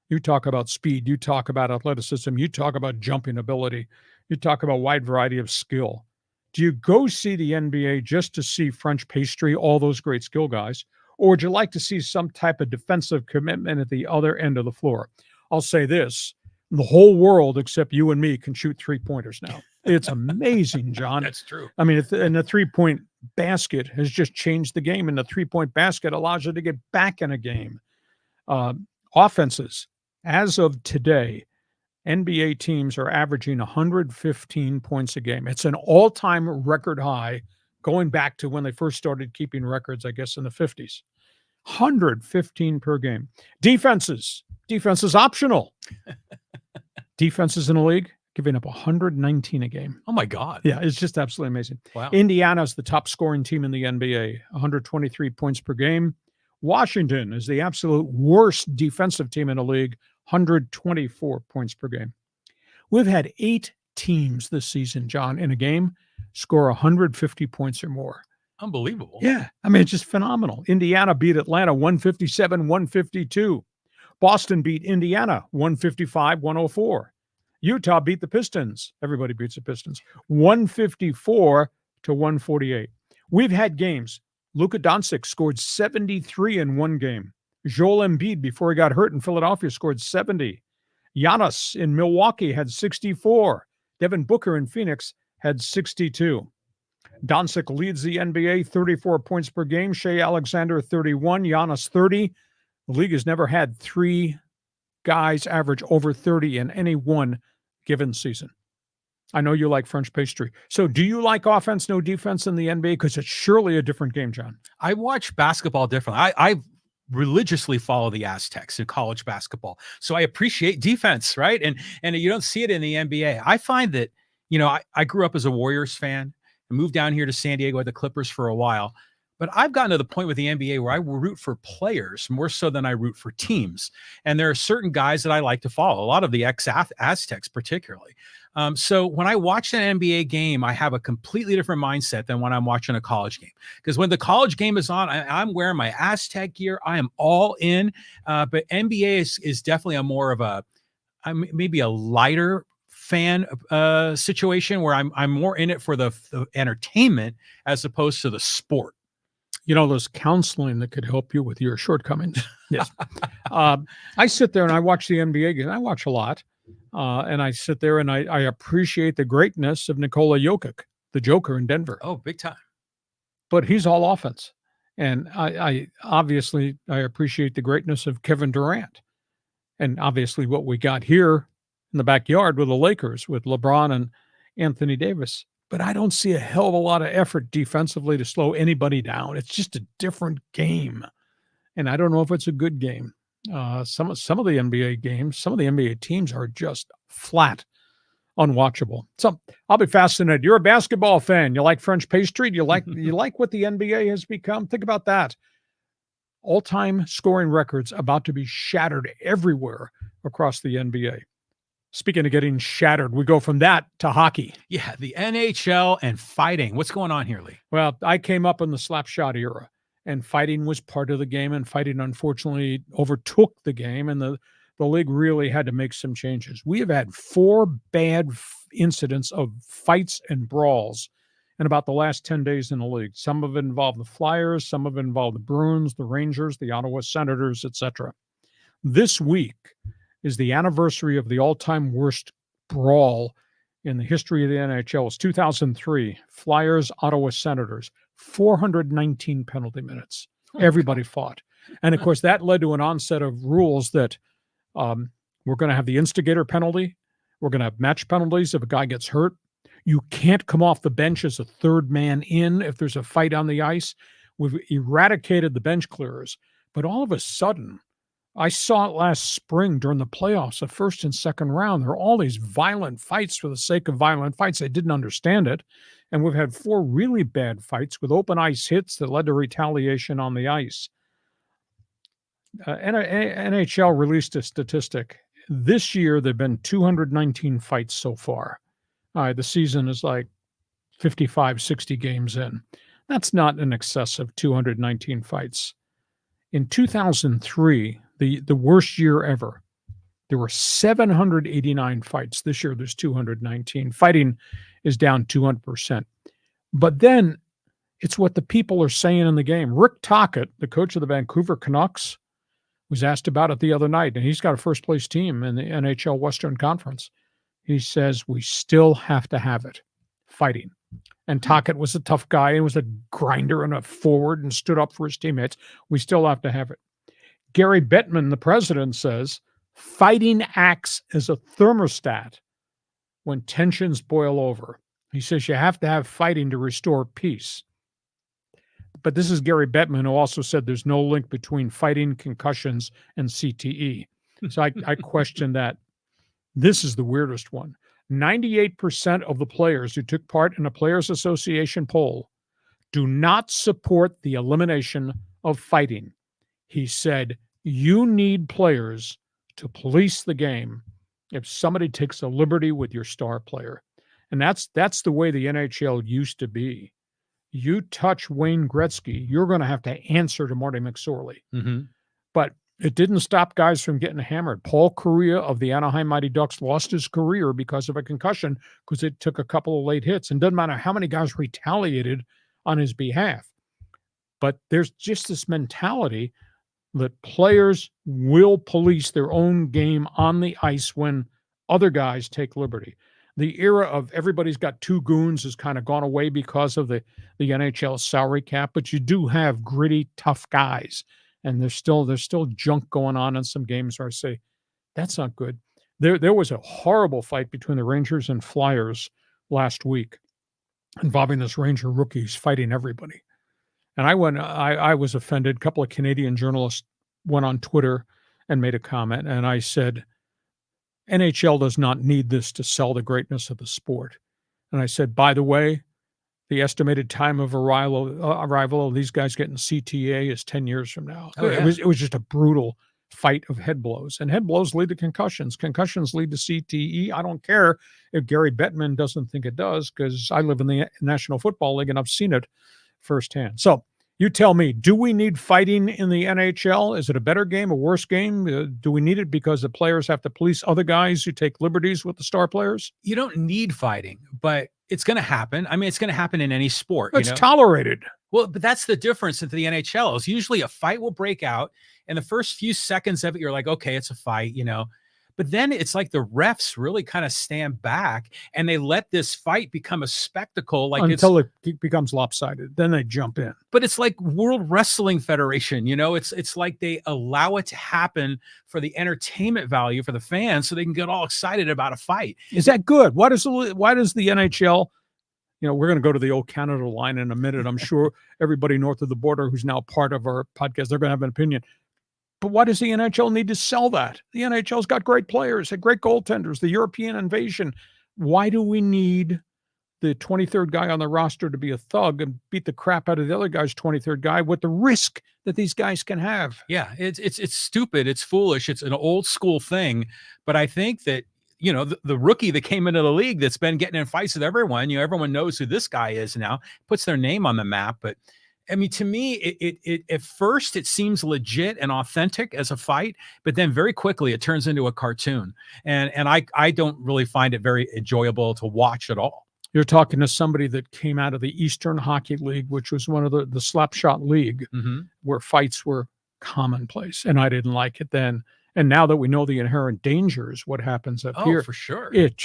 You talk about speed. You talk about athleticism. You talk about jumping ability. You talk about a wide variety of skill. Do you go see the NBA just to see French pastry, all those great skill guys? Or would you like to see some type of defensive commitment at the other end of the floor? I'll say this. The whole world, except you and me, can shoot three-pointers now. It's amazing, John. That's true. I mean, and the three-point basket has just changed the game, and the three-point basket allows you to get back in a game. Offenses, as of today, NBA teams are averaging 115 points a game. It's an all-time record high going back to when they first started keeping records, I guess, in the 50s. 115 per game. Defense is optional. Defenses in the league giving up 119 a game. Oh, my God. Yeah, it's just absolutely amazing. Wow. Indiana's the top scoring team in the NBA, 123 points per game. Washington is the absolute worst defensive team in the league, 124 points per game. We've had 8 teams this season, John, in a game score 150 points or more. Unbelievable. Yeah, I mean, it's just phenomenal. Indiana beat Atlanta 157-152. Boston beat Indiana 155-104. Utah beat the Pistons. Everybody beats the Pistons. 154-148. We've had games. Luka Doncic scored 73 in one game. Joel Embiid, before he got hurt in Philadelphia, scored 70. Giannis in Milwaukee had 64. Devin Booker in Phoenix had 62. Doncic leads the NBA, 34 points per game. Shea Alexander, 31. Giannis, 30. The league has never had 3 guys average over 30 in any one given season. I know you like French pastry. So do you like offense, no defense in the NBA? Because it's surely a different game, John. I watch basketball differently. I religiously follow the Aztecs in college basketball. So I appreciate defense, right? And you don't see it in the NBA. I find that, I grew up as a Warriors fan and moved down here to San Diego at the Clippers for a while. But I've gotten to the point with the NBA where I root for players more so than I root for teams. And there are certain guys that I like to follow, a lot of the ex-Aztecs particularly. So when I watch an NBA game, I have a completely different mindset than when I'm watching a college game. Because when the college game is on, I'm wearing my Aztec gear. I am all in. But NBA is definitely maybe a lighter fan situation where I'm more in it for the entertainment as opposed to the sport. There's counseling that could help you with your shortcomings. Yes. I sit there and I watch the NBA game. I watch a lot. And I sit there and I appreciate the greatness of Nikola Jokic, the Joker in Denver. Oh, big time. But he's all offense. And I obviously appreciate the greatness of Kevin Durant. And obviously what we got here in the backyard with the Lakers, with LeBron and Anthony Davis. But I don't see a hell of a lot of effort defensively to slow anybody down. It's just a different game. And I don't know if it's a good game. Some of the NBA games, some of the NBA teams are just flat unwatchable. So I'll be fascinated. You're a basketball fan. You like French pastry? You like what the NBA has become? Think about that. All-time scoring records about to be shattered everywhere across the NBA. Speaking of getting shattered, we go from that to hockey. Yeah, the NHL and fighting. What's going on here, Lee? Well, I came up in the slap shot era, and fighting was part of the game, and fighting unfortunately overtook the game, and the league really had to make some changes. We have had 4 bad incidents of fights and brawls in about the last 10 days in the league. Some have involved the Flyers, some have involved the Bruins, the Rangers, the Ottawa Senators, etc. This week is the anniversary of the all-time worst brawl in the history of the NHL. It's 2003, Flyers, Ottawa Senators, 419 penalty minutes. Everybody fought. And of course, that led to an onset of rules that we're going to have the instigator penalty. We're going to have match penalties if a guy gets hurt. You can't come off the bench as a third man in if there's a fight on the ice. We've eradicated the bench clearers. But all of a sudden, I saw it last spring during the playoffs, the first and second round. There are all these violent fights for the sake of violent fights. I didn't understand it. And we've had 4 really bad fights with open ice hits that led to retaliation on the ice. NHL released a statistic. This year, there have been 219 fights so far. The season is like 55, 60 games in. That's not in excess of 219 fights. In 2003, the worst year ever, there were 789 fights. This year, there's 219. Fighting is down 200%. But then it's what the people are saying in the game. Rick Tocchet, the coach of the Vancouver Canucks, was asked about it the other night, and he's got a first-place team in the NHL Western Conference. He says, we still have to have it, fighting. And Tocchet was a tough guy and was a grinder and a forward and stood up for his teammates. We still have to have it. Gary Bettman, the president, says, fighting acts as a thermostat when tensions boil over. He says you have to have fighting to restore peace. But this is Gary Bettman, who also said there's no link between fighting, concussions, and CTE. So I question that. This is the weirdest one. 98% of the players who took part in a Players Association poll do not support the elimination of fighting. He said, you need players to police the game if somebody takes a liberty with your star player. And that's the way the NHL used to be. You touch Wayne Gretzky, you're going to have to answer to Marty McSorley. Mm-hmm. But it didn't stop guys from getting hammered. Paul Correa of the Anaheim Mighty Ducks lost his career because of a concussion because it took a couple of late hits. And doesn't matter how many guys retaliated on his behalf. But there's just this mentality that players will police their own game on the ice when other guys take liberty. The era of everybody's got 2 goons has kind of gone away because of the NHL salary cap, but you do have gritty, tough guys. And there's still junk going on in some games where I say, that's not good. There was a horrible fight between the Rangers and Flyers last week involving this Ranger rookie who's fighting everybody. And I was offended. A couple of Canadian journalists went on Twitter and made a comment. And I said, NHL does not need this to sell the greatness of the sport. And I said, by the way, the estimated time of arrival of these guys getting CTA is 10 years from now. Oh, yeah. It was just a brutal fight of head blows. And head blows lead to concussions. Concussions lead to CTE. I don't care if Gary Bettman doesn't think it does, because I live in the National Football League and I've seen it firsthand. So you tell me, do we need fighting in the NHL? Is it a better game, a worse game? Do we need it because the players have to police other guys who take liberties with the star players? You don't need fighting, but it's going to happen. I mean, it's going to happen in any sport. It's tolerated. Well, but that's the difference into the NHL is usually a fight will break out and the first few seconds of it, you're like, okay, it's a fight, but then it's like the refs really kind of stand back and they let this fight become a spectacle. Like until it becomes lopsided. Then they jump in. But it's like World Wrestling Federation, it's like they allow it to happen for the entertainment value for the fans so they can get all excited about a fight. Is that good? Why does the NHL, we're going to go to the old Canada line in a minute. I'm sure everybody north of the border who's now part of our podcast, they're going to have an opinion. But why does the NHL need to sell that? The NHL's got great players, great goaltenders, the European invasion. Why do we need the 23rd guy on the roster to be a thug and beat the crap out of the other guy's 23rd guy with the risk that these guys can have. Yeah, it's stupid. It's foolish. It's an old school thing. But I think that, the rookie that came into the league that's been getting in fights with everyone, everyone knows who this guy is now, puts their name on the map. But I mean, to me, it at first it seems legit and authentic as a fight, but then very quickly it turns into a cartoon. And I don't really find it very enjoyable to watch at all. You're talking to somebody that came out of the Eastern Hockey League, which was one of the slapshot league, where fights were commonplace. And I didn't like it then. And now that we know the inherent dangers, what happens up here, for sure, it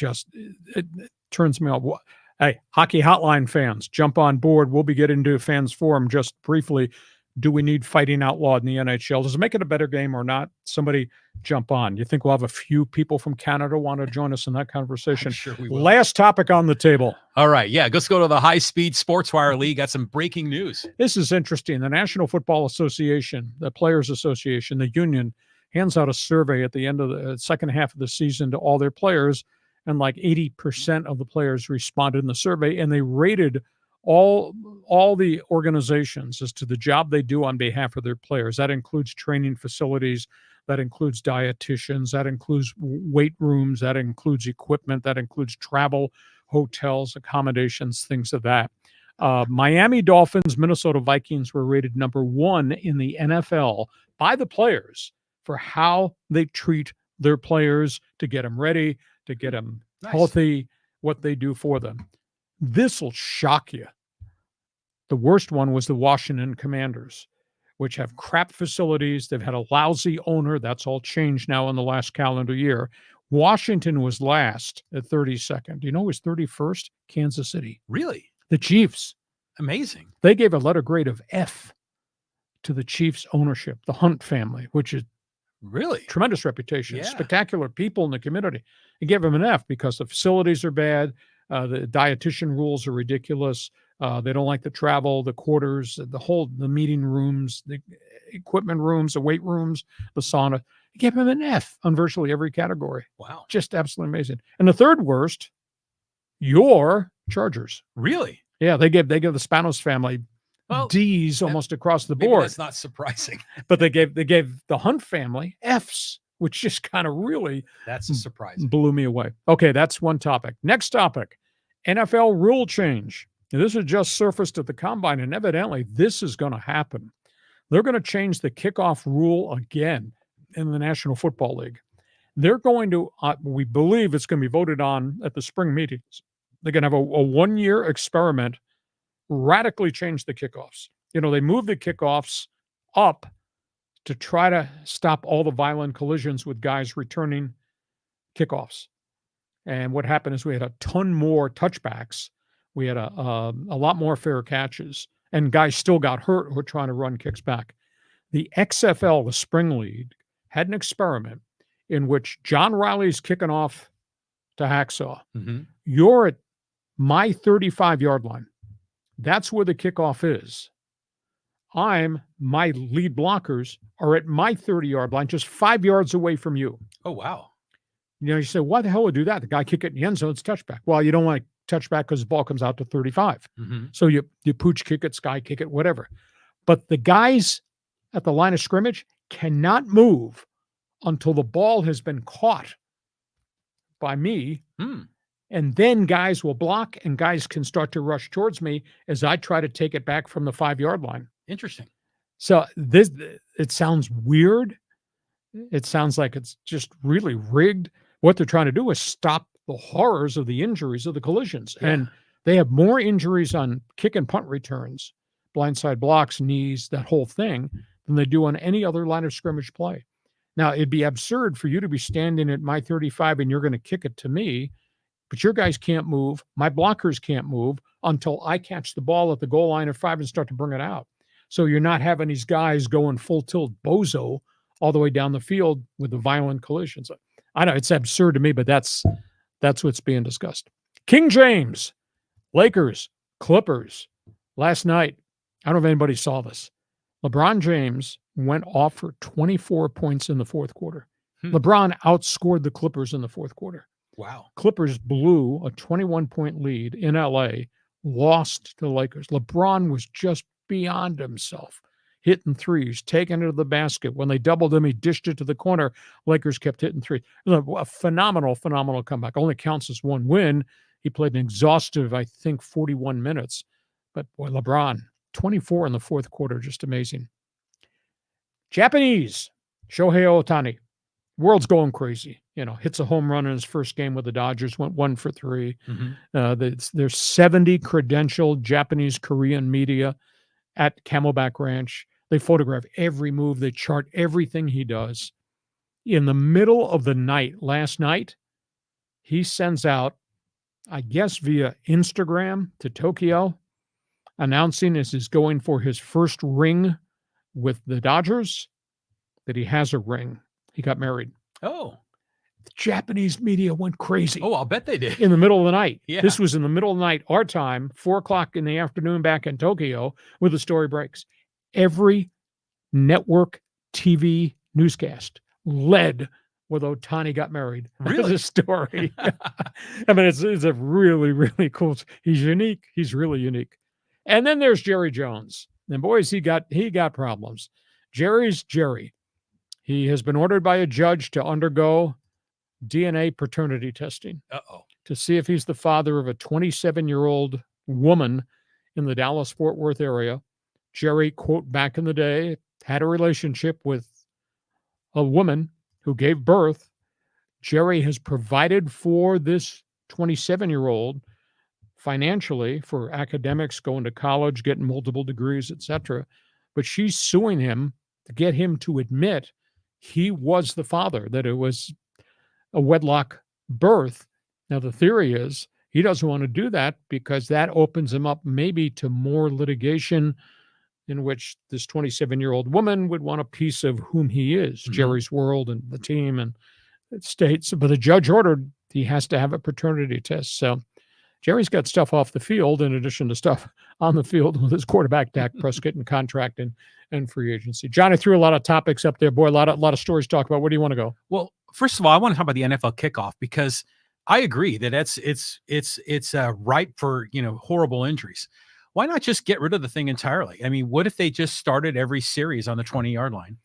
turns me off. Hey, Hockey Hotline fans, jump on board. We'll be getting into Fans Forum just briefly. Do we need fighting outlawed in the NHL? Does it make it a better game or not? Somebody jump on. You think we'll have a few people from Canada want to join us in that conversation? I'm sure we will. Last topic on the table. All right. Yeah. Let's go to the high-speed sports wire league. Got some breaking news. This is interesting. The National Football Association, the Players Association, the union, hands out a survey at the end of the second half of the season to all their players. And like 80% of the players responded in the survey, and they rated all the organizations as to the job they do on behalf of their players. That includes training facilities, that includes dietitians, that includes weight rooms, that includes equipment, that includes travel, hotels, accommodations, things of that. Miami Dolphins, Minnesota Vikings were rated number 1 in the NFL by the players for how they treat their players to get them ready, to get them healthy, what they do for them. This will shock you. The worst one was the Washington Commanders, which have crap facilities. They've had a lousy owner. That's all changed now in the last calendar year. Washington was last at 32nd. Do you know who was 31st? Kansas City. Really? The Chiefs. Amazing. They gave a letter grade of F to the Chiefs ownership, the Hunt family, which is really tremendous reputation, Yeah. spectacular people in the community. They gave them an F because the facilities are bad. The dietitian rules are ridiculous. They don't like the travel, the quarters, the meeting rooms, the equipment rooms, the weight rooms, the sauna. They gave them an F on virtually every category. Wow. Just absolutely amazing. And the third worst, your Chargers. Really? Yeah, they gave the Spanos family D's almost across the board. That's not surprising. But they gave the Hunt family F's, which just kind of really That's a surprise. blew me away. Okay, that's one topic. Next topic, NFL rule change. Now, this has just surfaced at the Combine, and evidently this is going to happen. They're going to change the kickoff rule again in the National Football League. They're going to, we believe it's going to be voted on at the spring meetings. They're going to have a one-year experiment, radically change the kickoffs. They move the kickoffs up to try to stop all the violent collisions with guys returning kickoffs. And what happened is we had a ton more touchbacks. We had a lot more fair catches, and guys still got hurt who were trying to run kicks back. The XFL, the Spring League, had an experiment in which John Riley's kicking off to Hacksaw. Mm-hmm. You're at my 35-yard line. That's where the kickoff is. My lead blockers are at my 30-yard line, just 5 yards away from you. Oh, wow. You say, why the hell would do that? The guy kick it in the end zone, it's touchback. Well, you don't want to touchback because the ball comes out to 35. Mm-hmm. So you pooch kick it, sky kick it, whatever. But the guys at the line of scrimmage cannot move until the ball has been caught by me. And then guys will block and guys can start to rush towards me as I try to take it back from the 5-yard line. Interesting. So it sounds weird. It sounds like it's just really rigged. What they're trying to do is stop the horrors of the injuries of the collisions. Yeah. And they have more injuries on kick and punt returns, blindside blocks, knees, that whole thing, than they do on any other line of scrimmage play. Now, it'd be absurd for you to be standing at my 35 and you're going to kick it to me, but your guys can't move. My blockers can't move until I catch the ball at the goal line of 5 and start to bring it out. So you're not having these guys going full tilt bozo all the way down the field with the violent collisions. I know it's absurd to me, but that's what's being discussed. King James, Lakers, Clippers. Last night, I don't know if anybody saw this. LeBron James went off for 24 points in the fourth quarter. LeBron outscored the Clippers in the fourth quarter. Wow. Clippers blew a 21-point lead in LA, lost to the Lakers. LeBron was just beyond himself, hitting threes, taking it to the basket. When they doubled him, he dished it to the corner. Lakers kept hitting three. A phenomenal comeback. Only counts as one win. He played an exhaustive, I think, 41 minutes. But boy, LeBron, 24 in the fourth quarter, just amazing. Japanese, Shohei Ohtani. World's going crazy. Hits a home run in his first game with the Dodgers, went 1 for 3. There's 70 credentialed Japanese Korean media at Camelback Ranch. They photograph every move. They chart everything he does. In the middle of the night, last night, he sends out, I guess via Instagram to Tokyo, announcing this is going for his first ring with the Dodgers, that he has a ring. He got married. Oh. The Japanese media went crazy. Oh, I'll bet they did. In the middle of the night. Yeah. This was in the middle of the night, our time, 4:00 in the afternoon back in Tokyo, where the story breaks. Every network TV newscast led with Ohtani got married. Really? That's a story. I mean, it's a really, really cool. He's unique. He's really unique. And then there's Jerry Jones. And boys, he got problems. Jerry's Jerry. He has been ordered by a judge to undergo DNA paternity testing to see if he's the father of a 27-year-old woman in the Dallas-Fort Worth area. Jerry, quote, back in the day, had a relationship with a woman who gave birth. Jerry has provided for this 27-year-old financially for academics, going to college, getting multiple degrees, etc. But she's suing him to get him to admit he was the father, that it was a wedlock birth. Now, the theory is he doesn't want to do that because that opens him up maybe to more litigation in which this 27-year-old woman would want a piece of whom he is, Jerry's World and the team and the states. But the judge ordered he has to have a paternity test. So Jerry's got stuff off the field in addition to stuff on the field with his quarterback, Dak Prescott, and contract and free agency. John, I threw a lot of topics up there. Boy, a lot of stories to talk about. Where do you want to go? Well, first of all, I want to talk about the NFL kickoff because I agree that it's ripe for, horrible injuries. Why not just get rid of the thing entirely? I mean, what if they just started every series on the 20-yard line?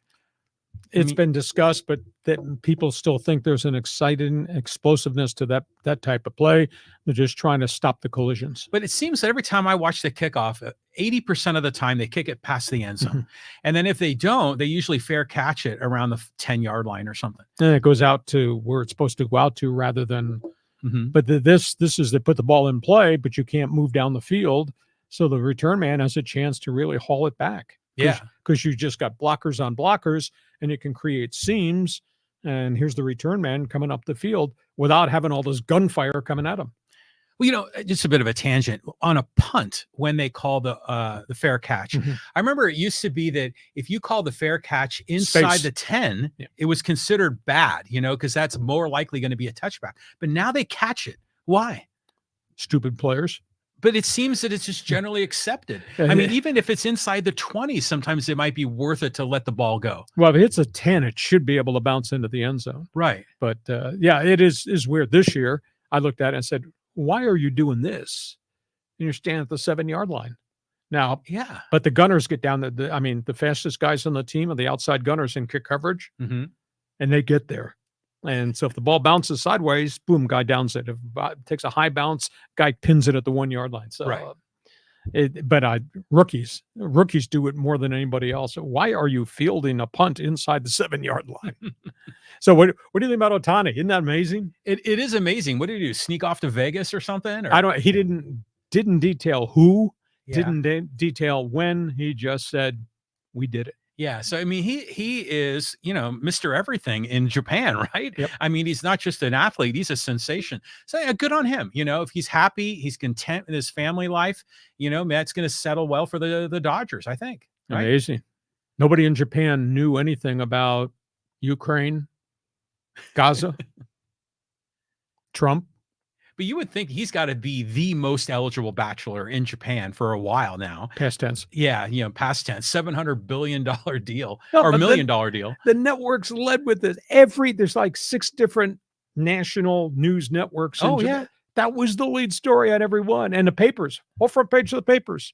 It's been discussed, but that people still think there's an exciting explosiveness to that type of play. They're just trying to stop the collisions. But it seems that every time I watch the kickoff, 80% of the time they kick it past the end zone. And then if they don't, they usually fair catch it around the 10-yard line or something. And it goes out to where it's supposed to go out to rather than but this is they put the ball in play, but you can't move down the field. So the return man has a chance to really haul it back. Yeah. Because you just got blockers on blockers and you can create seams. And here's the return man coming up the field without having all this gunfire coming at him. Well, just a bit of a tangent on a punt when they call the fair catch. I remember it used to be that if you call the fair catch inside the 10, it was considered bad, because that's more likely going to be a touchback. But now they catch it. Why? Stupid players. But it seems that it's just generally accepted. I mean, even if it's inside the 20, sometimes it might be worth it to let the ball go. Well, if it's a 10, it should be able to bounce into the end zone. Right. But it is weird. This year, I looked at it and said, why are you doing this? And you're standing at the 7-yard line. Now, but the gunners get down. The fastest guys on the team are the outside gunners in kick coverage, and they get there. And so if the ball bounces sideways, boom, guy downs it. If it takes a high bounce, guy pins it at the 1-yard line. So, rookies do it more than anybody else. Why are you fielding a punt inside the 7-yard line? So what do you think about Ohtani? Isn't that amazing? It is amazing. What did he do? Sneak off to Vegas or something? Or? He didn't detail who, didn't detail when. He just said, we did it. Yeah. So, I mean, he is, Mr. Everything in Japan, right? Yep. I mean, he's not just an athlete, he's a sensation. So yeah, good on him. If he's happy, he's content in his family life, that's going to settle well for the Dodgers, I think. Right? Amazing. Nobody in Japan knew anything about Ukraine, Gaza, Trump. But you would think he's got to be the most eligible bachelor in Japan for a while now. Past tense. Yeah, past tense. $700 billion deal or $1 million deal. The network's led with this. There's like 6 different national news networks. Oh, yeah. That was the lead story at every one. And the papers, whole front page of the papers.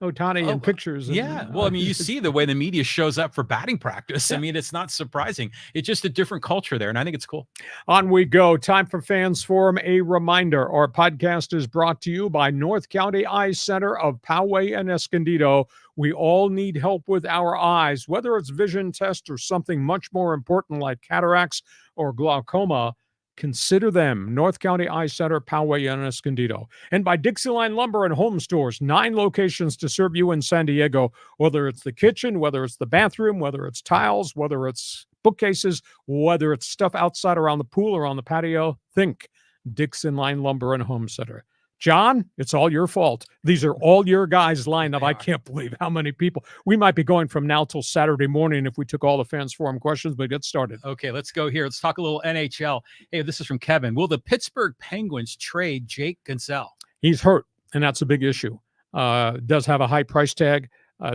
Otani and pictures. Yeah. Well, I mean, you see the way the media shows up for batting practice. I mean, it's not surprising. It's just a different culture there, and I think it's cool. On we go. Time for Fans Forum. A reminder, our podcast is brought to you by North County Eye Center of Poway and Escondido. We all need help with our eyes, whether it's vision test or something much more important like cataracts or glaucoma. Consider them. North County Eye Center, Poway, and Escondido. And by DIXIELINE Lumber and Home Stores, 9 locations to serve you in San Diego, whether it's the kitchen, whether it's the bathroom, whether it's tiles, whether it's bookcases, whether it's stuff outside around the pool or on the patio. Think DIXIELINE Lumber and Home Center. John, it's all your fault. These are all your guys lined up. I can't believe how many people. We might be going from now till Saturday morning if we took all the Fans Forum questions, but get started. Okay, let's go here. Let's talk a little NHL. Hey, this is from Kevin. Will the Pittsburgh Penguins trade Jake Guentzel? He's hurt, and that's a big issue. Does have a high price tag.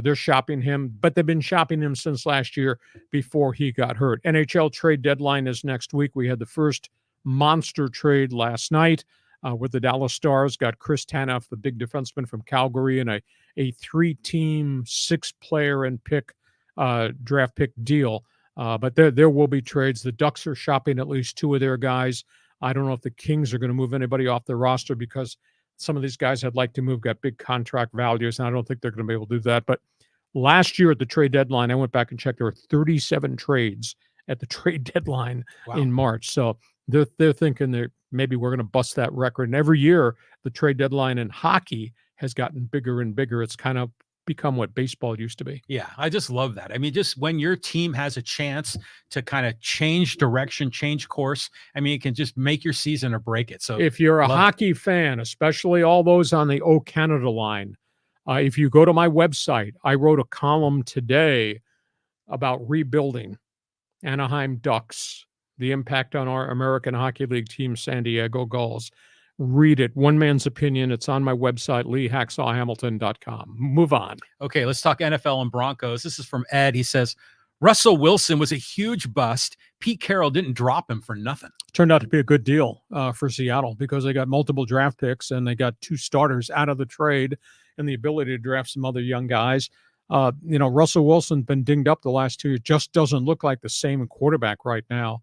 They're shopping him, but they've been shopping him since last year before he got hurt. NHL trade deadline is next week. We had the first monster trade last night. With the Dallas Stars, got Chris Tanev, the big defenseman from Calgary, and a 3-team, 6-player and draft pick deal. But there will be trades. The Ducks are shopping at least 2 of their guys. I don't know if the Kings are going to move anybody off their roster because some of these guys I'd like to move got big contract values, and I don't think they're going to be able to do that. But last year at the trade deadline, I went back and checked. There were 37 trades at the trade deadline in March. So they're thinking that maybe we're going to bust that record. And every year, the trade deadline in hockey has gotten bigger and bigger. It's kind of become what baseball used to be. Yeah, I just love that. I mean, just when your team has a chance to kind of change direction, change course, I mean, it can just make your season or break it. So if you're a hockey fan, especially all those on the O Canada line, if you go to my website, I wrote a column today about rebuilding Anaheim Ducks, the impact on our American Hockey League team, San Diego Gulls. Read it. One man's opinion. It's on my website, leehacksawhamilton.com. Move on. Okay, let's talk NFL and Broncos. This is from Ed. He says, Russell Wilson was a huge bust. Pete Carroll didn't drop him for nothing. Turned out to be a good deal for Seattle because they got multiple draft picks and they got 2 starters out of the trade and the ability to draft some other young guys. Russell Wilson's been dinged up the last 2 years. Just doesn't look like the same quarterback right now.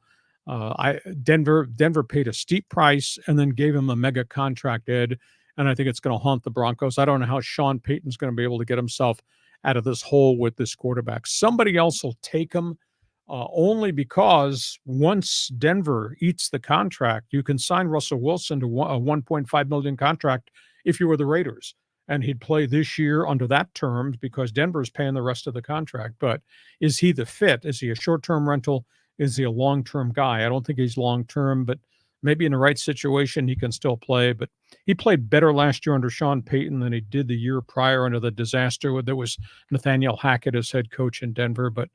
Denver paid a steep price and then gave him a mega contract, Ed, and I think it's going to haunt the Broncos. I don't know how Sean Payton's going to be able to get himself out of this hole with this quarterback. Somebody else will take him only because once Denver eats the contract, you can sign Russell Wilson to a $1.5 million contract if you were the Raiders, and he'd play this year under that terms because Denver's paying the rest of the contract. But is he the fit? Is he a short-term rental? Is he a long-term guy? I don't think he's long-term, but maybe in the right situation, he can still play. But he played better last year under Sean Payton than he did the year prior under the disaster. There was Nathaniel Hackett as head coach in Denver, but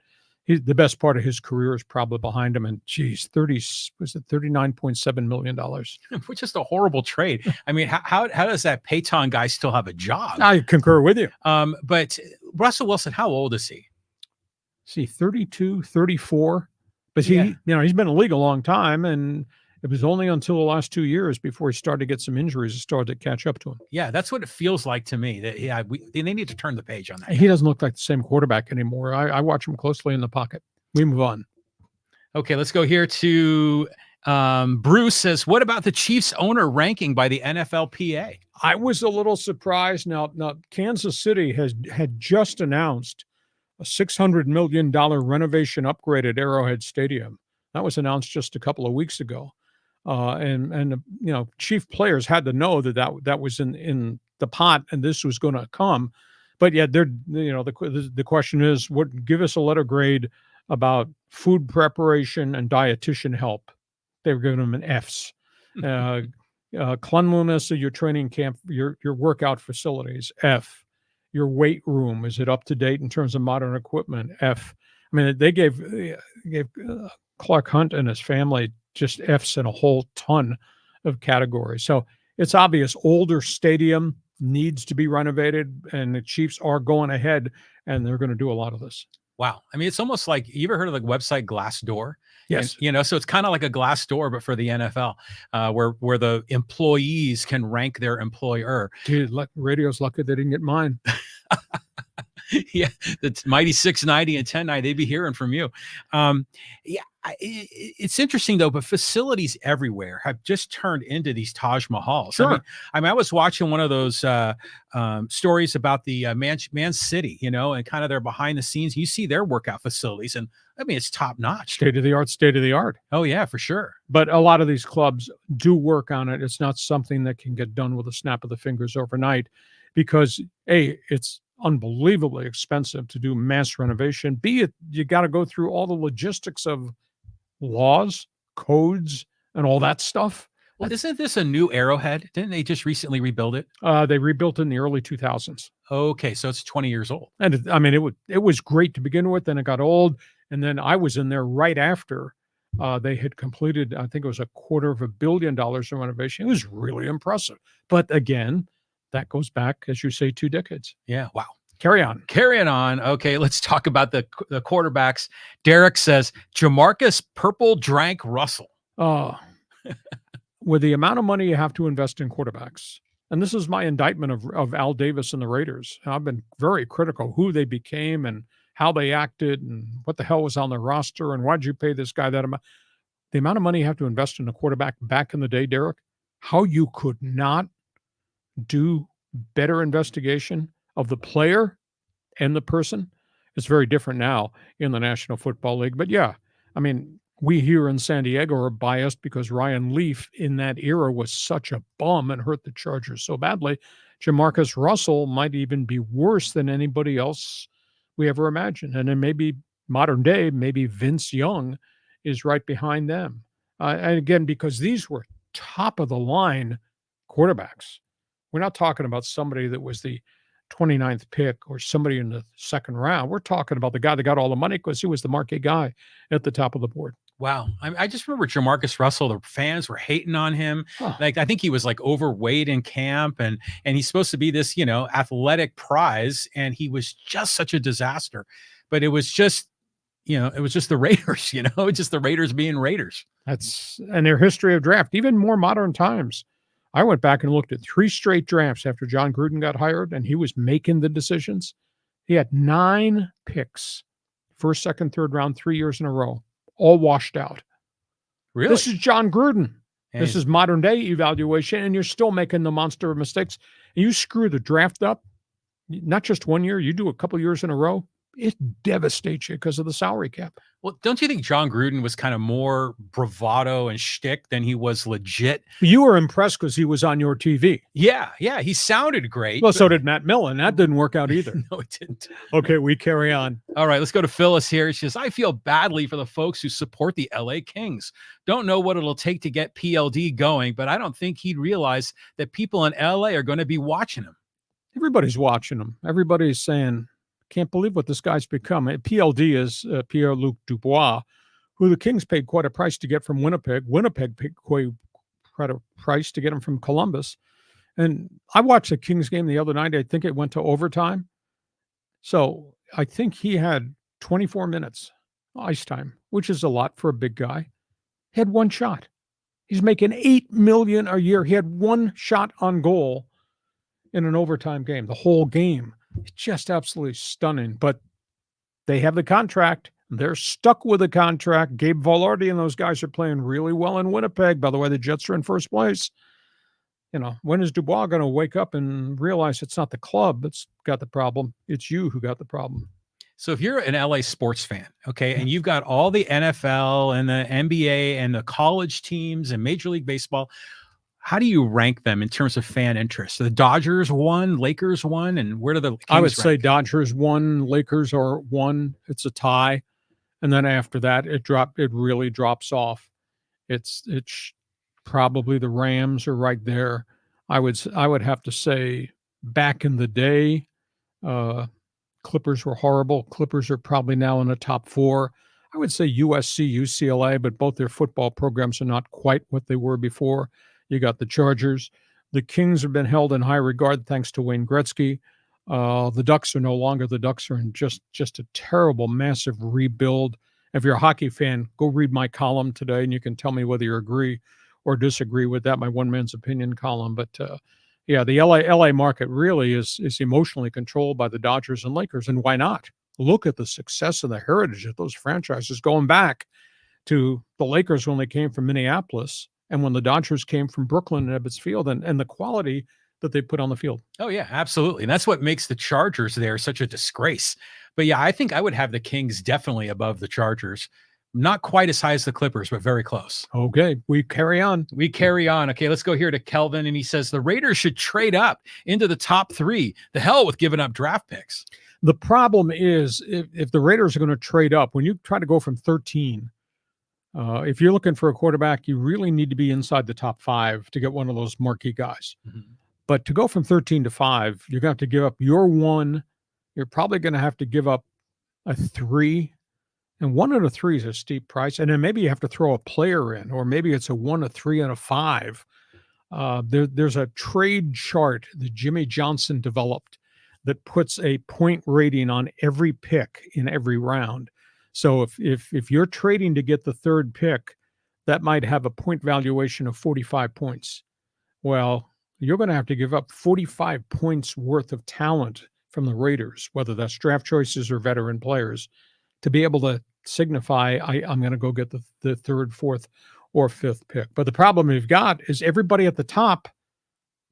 the best part of his career is probably behind him. And geez, $39.7 million. Which is a horrible trade. I mean, how does that Payton guy still have a job? I concur with you. But Russell Wilson, how old is he? See, 32, 34. But he's been in the league a long time, and it was only until the last 2 years before he started to get some injuries and started to catch up to him. Yeah, that's what it feels like to me. That they need to turn the page on that. He doesn't look like the same quarterback anymore. I watch him closely in the pocket. We move on. Okay, let's go here to Bruce says, what about the Chiefs owner ranking by the NFLPA? I was a little surprised. Now Kansas City had just announced a $600 million renovation upgrade at Arrowhead Stadium. That was announced just a couple of weeks ago. Chief players had to know that was in the pot and this was going to come. But yet the question is, give us a letter grade about food preparation and dietitian help. They were giving them an Fs. Cleanliness of your training camp, your workout facilities, F. Your weight room, is it up to date in terms of modern equipment? F. I mean, they gave Clark Hunt and his family just Fs in a whole ton of categories. So it's obvious older stadium needs to be renovated, and the Chiefs are going ahead, and they're going to do a lot of this. Wow. I mean, it's almost like, you ever heard of the website Glassdoor? And, Yes. you know, so it's kind of like a Glassdoor, but for the NFL, where the employees can rank their employer. Dude, radio's lucky they didn't get mine. Yeah, the mighty 690 and 1090, they'd be hearing from you. Yeah, it's interesting though, but facilities everywhere have just turned into these Taj Mahals. Sure. I mean, I was watching one of those stories about the Man City, you know, and kind of their behind the scenes. You see their workout facilities, and I mean, it's top notch. State of the art, state of the art. Oh yeah, for sure. But a lot of these clubs do work on it. It's not something that can get done with a snap of the fingers overnight, because A, it's unbelievably expensive to do mass renovation. B, you got to go through all the logistics of laws, codes, and all that stuff. Well, isn't this a new Arrowhead? Didn't they just recently rebuild it? They rebuilt it in the early 2000s. Okay, so it's 20 years old. And I mean, it was great to begin with. Then it got old. And then I was in there right after they had completed, I think it was $250 million in renovation. It was really impressive. But again, that goes back, as you say, 2 decades. Yeah. Wow. Carrying on. Okay, let's talk about the quarterbacks. Derek says Jamarcus Purple drank Russell. With the amount of money you have to invest in quarterbacks, and this is my indictment of Al Davis and the Raiders. I've been very critical who they became and how they acted and what the hell was on their roster and why'd you pay this guy that amount. The amount of money you have to invest in a quarterback back in the day, Derek, how you could not do better investigation of the player and the person. It's very different now in the National Football League. But yeah, I mean, we here in San Diego are biased because Ryan Leaf in that era was such a bum and hurt the Chargers so badly. Jamarcus Russell might even be worse than anybody else we ever imagined. And then maybe modern day, maybe Vince Young is right behind them. And again, because these were top of the line quarterbacks. We're not talking about somebody that was the 29th pick or somebody in the second round. We're talking about the guy that got all the money because he was the marquee guy at the top of the board. Wow. I just remember Jamarcus Russell, the fans were hating on him. Huh. Like, I think he was like overweight in camp, and he's supposed to be this, you know, athletic prize. And he was just such a disaster, but it was just, you know, it was just the Raiders, you know, just the Raiders being Raiders. That's, and their history of draft, even more modern times. I went back and looked at 3 straight drafts after John Gruden got hired and he was making the decisions. He had 9 picks, first, second, third round, 3 years in a row, all washed out. Really? This is John Gruden. And this is modern day evaluation, and you're still making the monster of mistakes. And you screw the draft up, not just 1 year, you do a couple years in a row, it devastates you because of the salary cap. Well, don't you think John Gruden was kind of more bravado and shtick than he was legit? You were impressed because he was on your TV. Yeah. He sounded great. Well, so did Matt Millen. That didn't work out either. No, it didn't. Okay, we carry on. All right, let's go to Phyllis here. She says, I feel badly for the folks who support the LA Kings. Don't know what it'll take to get PLD going, but I don't think he'd realize that people in LA are going to be watching him. Everybody's watching him. Everybody's saying, can't believe what this guy's become. PLD is Pierre-Luc Dubois, who the Kings paid quite a price to get from Winnipeg. Winnipeg paid quite a price to get him from Columbus. And I watched the Kings game the other night. I think it went to overtime. So I think he had 24 minutes ice time, which is a lot for a big guy. He had 1 shot. He's making $8 million a year. He had 1 shot on goal in an overtime game, the whole game. It's just absolutely stunning. But they have the contract. They're stuck with the contract. Gabe Velarde and those guys are playing really well in Winnipeg. By the way, the Jets are in first place. You know, when is Dubois going to wake up and realize it's not the club that's got the problem? It's you who got the problem. So if you're an LA sports fan, okay, and you've got all the NFL and the NBA and the college teams and Major League Baseball, how do you rank them in terms of fan interest? The Dodgers 1, Lakers 1, and where do the Kings I would say rank? Dodgers 1, Lakers are 1. It's a tie. And then after that, it really drops off. It's probably the Rams are right there. I would have to say back in the day, Clippers were horrible. Clippers are probably now in the top 4. I would say USC, UCLA, but both their football programs are not quite what they were before. You got the Chargers. The Kings have been held in high regard thanks to Wayne Gretzky. The Ducks are no longer the Ducks, are in just a terrible, massive rebuild. If you're a hockey fan, go read my column today, and you can tell me whether you agree or disagree with that, my one man's opinion column. But yeah, the LA market really is emotionally controlled by the Dodgers and Lakers, and why not? Look at the success and the heritage of those franchises going back to the Lakers when they came from Minneapolis, and when the Dodgers came from Brooklyn and Ebbets Field, and the quality that they put on the field. Oh, yeah, absolutely. And that's what makes the Chargers there such a disgrace. But yeah, I think I would have the Kings definitely above the Chargers. Not quite as high as the Clippers, but very close. Okay, we carry on. We carry on. Okay, let's go here to Kelvin. And he says the Raiders should trade up into the top 3. The hell with giving up draft picks. The problem is if the Raiders are going to trade up, when you try to go from 13, if you're looking for a quarterback, you really need to be inside the top 5 to get one of those marquee guys. Mm-hmm. But to go from 13 to 5, you're going to have to give up your 1. You're probably going to have to give up a 3. And 1 and a 3 is a steep price. And then maybe you have to throw a player in, or maybe it's a 1, a 3, and a 5. There's a trade chart that Jimmy Johnson developed that puts a point rating on every pick in every round. So if you're trading to get the 3rd pick, that might have a point valuation of 45 points. Well, you're going to have to give up 45 points worth of talent from the Raiders, whether that's draft choices or veteran players, to be able to signify I'm going to go get the 3rd, 4th, or 5th pick. But the problem you've got is everybody at the top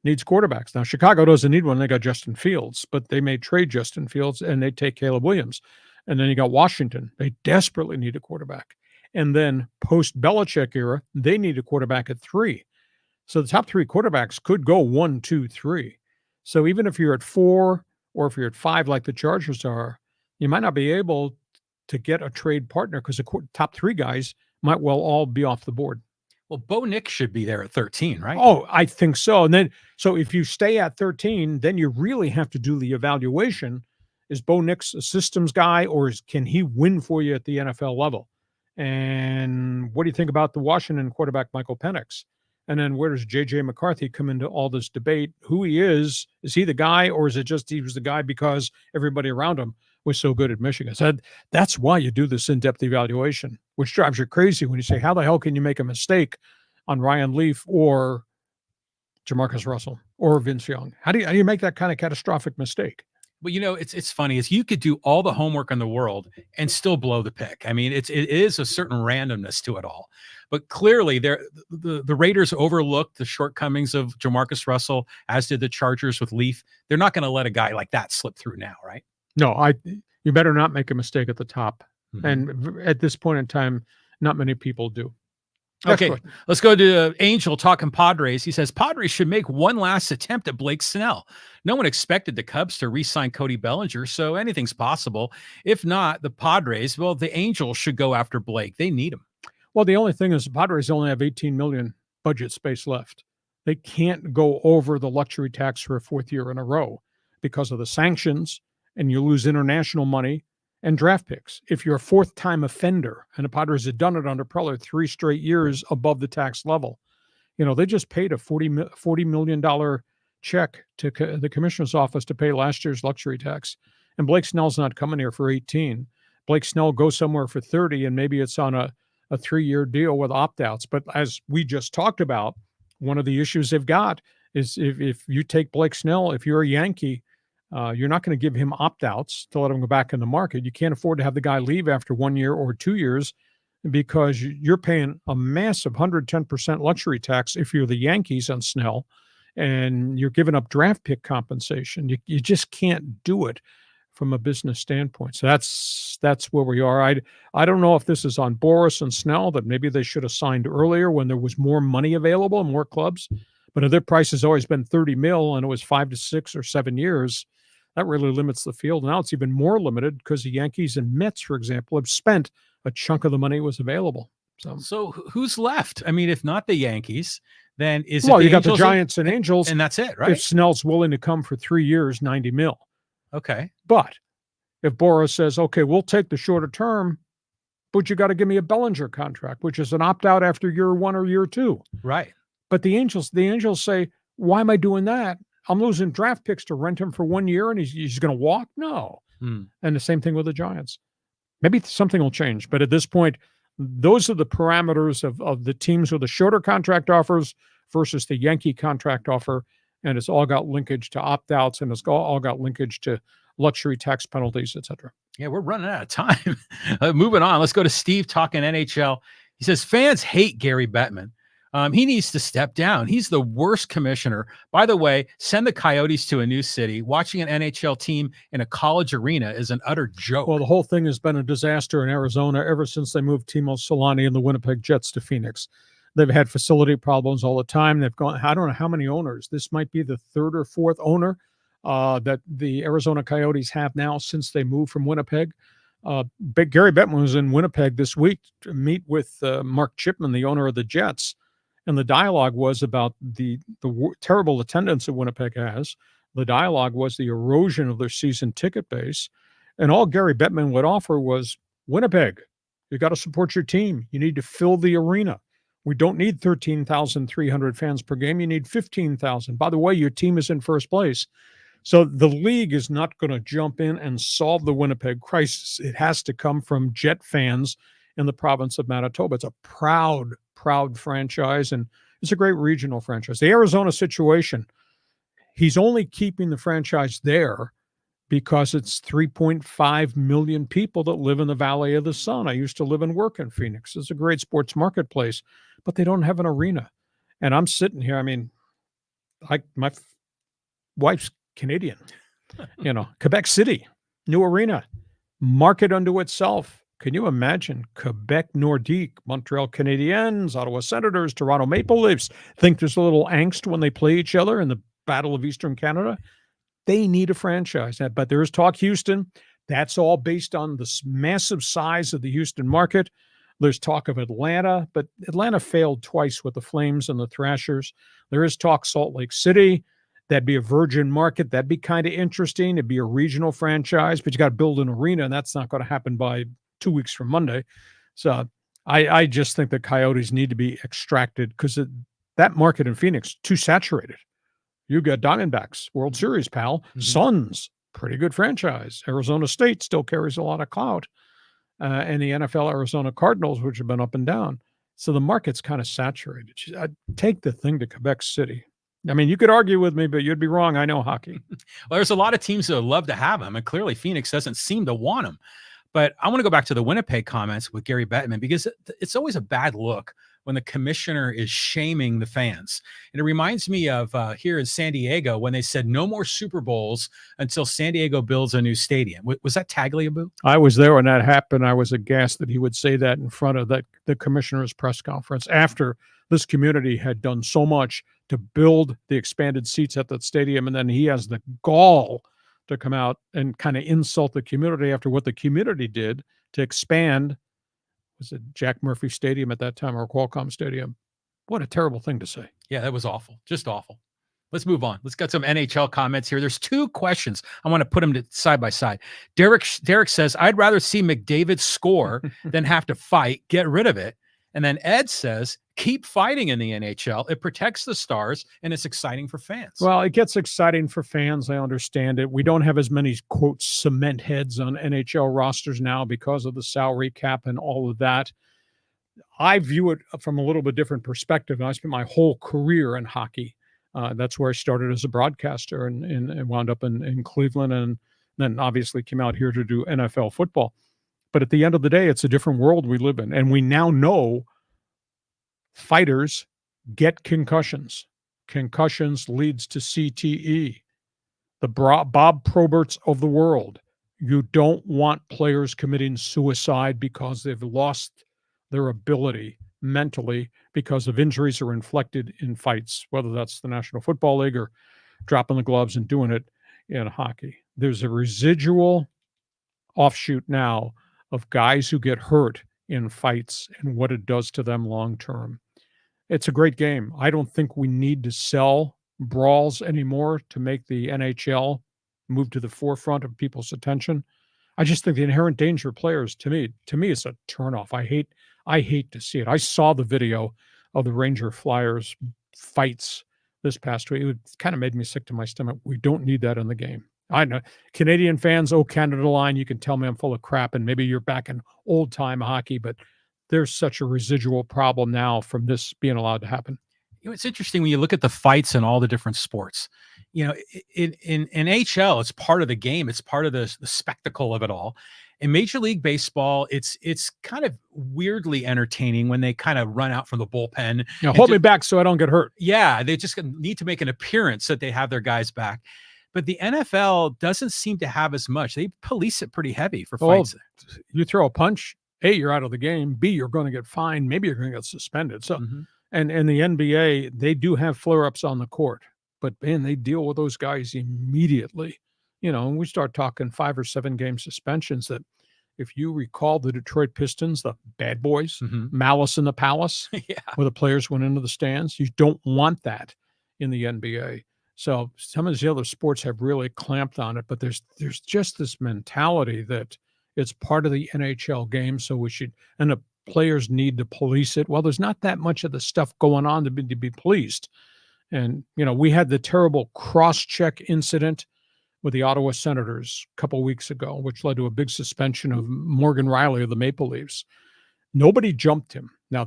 needs quarterbacks. Now, Chicago doesn't need one. They got Justin Fields, but they may trade Justin Fields and they take Caleb Williams. And then you got Washington. They desperately need a quarterback. And then post-Belichick era, they need a quarterback at 3. So the top 3 quarterbacks could go 1, 2, 3. So even if you're at 4 or if you're at 5 like the Chargers are, you might not be able to get a trade partner because the top 3 guys might well all be off the board. Well, Bo Nix should be there at 13, right? Oh, I think so. And then, so if you stay at 13, then you really have to do the evaluation. Is Bo Nix a systems guy, or can he win for you at the NFL level? And what do you think about the Washington quarterback, Michael Penix? And then where does J.J. McCarthy come into all this debate? Who he is he the guy, or is it just he was the guy because everybody around him was so good at Michigan? So that's why you do this in-depth evaluation, which drives you crazy when you say, how the hell can you make a mistake on Ryan Leaf or Jamarcus Russell or Vince Young? How do you make that kind of catastrophic mistake? Well, it's funny is you could do all the homework in the world and still blow the pick. I mean, it is a certain randomness to it all, but clearly the Raiders overlooked the shortcomings of Jamarcus Russell, as did the Chargers with Leaf. They're not going to let a guy like that slip through now, right? No, you better not make a mistake at the top. Mm-hmm. And at this point in time, not many people do. Okay, let's go to Angel talking Padres. He says Padres should make one last attempt at Blake Snell. No one expected the Cubs to re-sign Cody Bellinger, so anything's possible. If not, the Padres, well, the Angels should go after Blake. They need him. Well, the only thing is the Padres only have $18 million budget space left. They can't go over the luxury tax for a 4th year in a row because of the sanctions, and you lose international money and draft picks. If you're a 4th-time offender, and the Padres had done it under Preller 3 straight years above the tax level, they just paid a $40 million check to the commissioner's office to pay last year's luxury tax. And Blake Snell's not coming here for 18. Blake Snell goes somewhere for 30, and maybe it's on a 3-year deal with opt-outs. But as we just talked about, one of the issues they've got is if you take Blake Snell, if you're a Yankee, you're not going to give him opt-outs to let him go back in the market. You can't afford to have the guy leave after 1 year or 2 years because you're paying a massive 110% luxury tax if you're the Yankees on Snell, and you're giving up draft pick compensation. You just can't do it from a business standpoint. So that's where we are. I don't know if this is on Boras and Snell, that maybe they should have signed earlier when there was more money available and more clubs. But if their price has always been $30 million and it was 5 to 6 or 7 years, that really limits the field. Now it's even more limited because the Yankees and Mets, for example, have spent a chunk of the money was available. So who's left? I mean, if not the Yankees, then is well, it you got the Giants and Angels, and that's it, right? If Snell's willing to come for 3 years, $90 million. Okay. But if Boras says, okay, we'll take the shorter term, but you got to give me a Bellinger contract, which is an opt-out after year 1 or year 2. Right. But the Angels say, why am I doing that I'm losing draft picks to rent him for 1 year and he's going to walk? No. And the same thing with the Giants. Maybe something will change, but at this point, those are the parameters of the teams with the shorter contract offers versus the Yankee contract offer, and it's all got linkage to opt-outs, and it's all got linkage to luxury tax penalties, etc. Yeah, we're running out of time. Moving on, let's go to Steve talking NHL. He says, fans hate Gary Bettman. He needs to step down. He's the worst commissioner. By the way, send the Coyotes to a new city. Watching an NHL team in a college arena is an utter joke. Well, the whole thing has been a disaster in Arizona ever since they moved Timo Solani and the Winnipeg Jets to Phoenix. They've had facility problems all the time. They've gone, I don't know how many owners. This might be the third or fourth owner that the Arizona Coyotes have now since they moved from Winnipeg. But Gary Bettman was in Winnipeg this week to meet with Mark Chipman, the owner of the Jets. And the dialogue was about the terrible attendance that Winnipeg has. The dialogue was the erosion of their season ticket base. And all Gary Bettman would offer was, Winnipeg, you got to support your team. You need to fill the arena. We don't need 13,300 fans per game. You need 15,000. By the way, your team is in first place. So the league is not going to jump in and solve the Winnipeg crisis. It has to come from Jet fans in the province of Manitoba. It's a proud franchise, and it's a great regional franchise. The Arizona situation, he's only keeping the franchise there because it's 3.5 million people that live in the Valley of the Sun. I used to live and work in Phoenix. It's a great sports marketplace, but they don't have an arena. And I'm sitting here, I mean, my wife's Canadian, Quebec City, new arena, market unto itself. Can you imagine Quebec Nordique, Montreal Canadiens, Ottawa Senators, Toronto Maple Leafs think there's a little angst when they play each other in the Battle of Eastern Canada? They need a franchise. But there is talk Houston. That's all based on the massive size of the Houston market. There's talk of Atlanta, but Atlanta failed twice with the Flames and the Thrashers. There is talk Salt Lake City. That'd be a virgin market. That'd be kind of interesting. It'd be a regional franchise, but you got to build an arena, and that's not going to happen by 2 weeks from Monday. So I just think the Coyotes need to be extracted because that market in Phoenix, too saturated. You got Diamondbacks, World Series, pal. Mm-hmm. Suns, pretty good franchise. Arizona State still carries a lot of clout. And the NFL Arizona Cardinals, which have been up and down. So the market's kind of saturated. I'd take the thing to Quebec City. I mean, you could argue with me, but you'd be wrong. I know hockey. Well, there's a lot of teams that would love to have him, and clearly Phoenix doesn't seem to want him. But I want to go back to the Winnipeg comments with Gary Bettman, because it's always a bad look when the commissioner is shaming the fans. And it reminds me of here in San Diego when they said no more Super Bowls until San Diego builds a new stadium. Was that Tagliabue? I was there when that happened. I was aghast that he would say that in front of the commissioner's press conference after this community had done so much to build the expanded seats at that stadium. And then he has the gall to come out and kind of insult the community after what the community did to expand. Was it Jack Murphy Stadium at that time or Qualcomm Stadium? What a terrible thing to say. Yeah, that was awful. Just awful. Let's move on. Let's get some NHL comments here. There's two questions. I want to put them side by side. Derek says, I'd rather see McDavid score than have to fight. Get rid of it. And then Ed says, keep fighting in the NHL. It protects the stars, and it's exciting for fans. Well, it gets exciting for fans. I understand it. We don't have as many, quote, cement heads on NHL rosters now because of the salary cap and all of that. I view it from a little bit different perspective. I spent my whole career in hockey. That's where I started as a broadcaster and wound up in Cleveland, and then obviously came out here to do NFL football. But at the end of the day, it's a different world we live in. And we now know fighters get concussions. Concussions leads to CTE. The Bob Proberts of the world. You don't want players committing suicide because they've lost their ability mentally because of injuries are inflicted in fights, whether that's the National Football League or dropping the gloves and doing it in hockey. There's a residual offshoot now of guys who get hurt in fights and what it does to them long term. It's a great game. I don't think we need to sell brawls anymore to make the NHL move to the forefront of people's attention. I just think the inherent danger of players, to me, is a turnoff. I hate to see it. I saw the video of the Ranger Flyers fights this past week. It kind of made me sick to my stomach. We don't need that in the game. I know Canadian fans, Canada line, you can tell me I'm full of crap and maybe you're back in old time hockey, but there's such a residual problem now from this being allowed to happen. It's interesting when you look at the fights in all the different sports. In NHL, it's part of the game. It's part of the spectacle of it all. In Major League Baseball, it's kind of weirdly entertaining when they kind of run out from the bullpen. Hold me back so I don't get hurt. Yeah, they just need to make an appearance that they have their guys back. But the NFL doesn't seem to have as much. They police it pretty heavy for fights. You throw a punch, A, you're out of the game. B, you're going to get fined. Maybe you're going to get suspended. So, and the NBA, they do have flare-ups on the court. But, man, they deal with those guys immediately. And we start talking 5 or 7 game suspensions that, if you recall the Detroit Pistons, the bad boys, Malice in the Palace, where the players went into the stands, you don't want that in the NBA. So some of the other sports have really clamped on it, but there's just this mentality that it's part of the NHL game, so we should, and the players need to police it. Well, there's not that much of the stuff going on to be policed. And, we had the terrible cross-check incident with the Ottawa Senators a couple of weeks ago, which led to a big suspension of Morgan Riley of the Maple Leafs. Nobody jumped him. Now,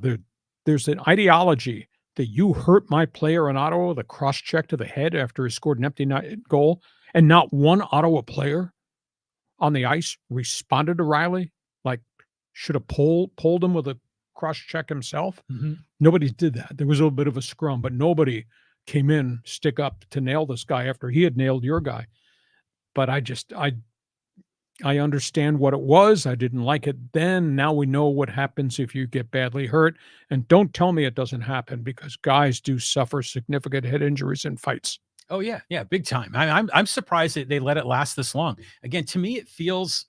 there's an ideology that you hurt my player in Ottawa with a cross-check to the head after he scored an empty goal, and not one Ottawa player on the ice responded to Riley, like should have pulled him with a cross-check himself. Nobody did that. There was a little bit of a scrum, but nobody came in, stick up to nail this guy after he had nailed your guy. But I understand what it was. I didn't like it then. Now we know what happens if you get badly hurt. And don't tell me it doesn't happen, because guys do suffer significant head injuries in fights. Oh, yeah. Yeah, big time. I'm surprised that they let it last this long. Again, to me, it feels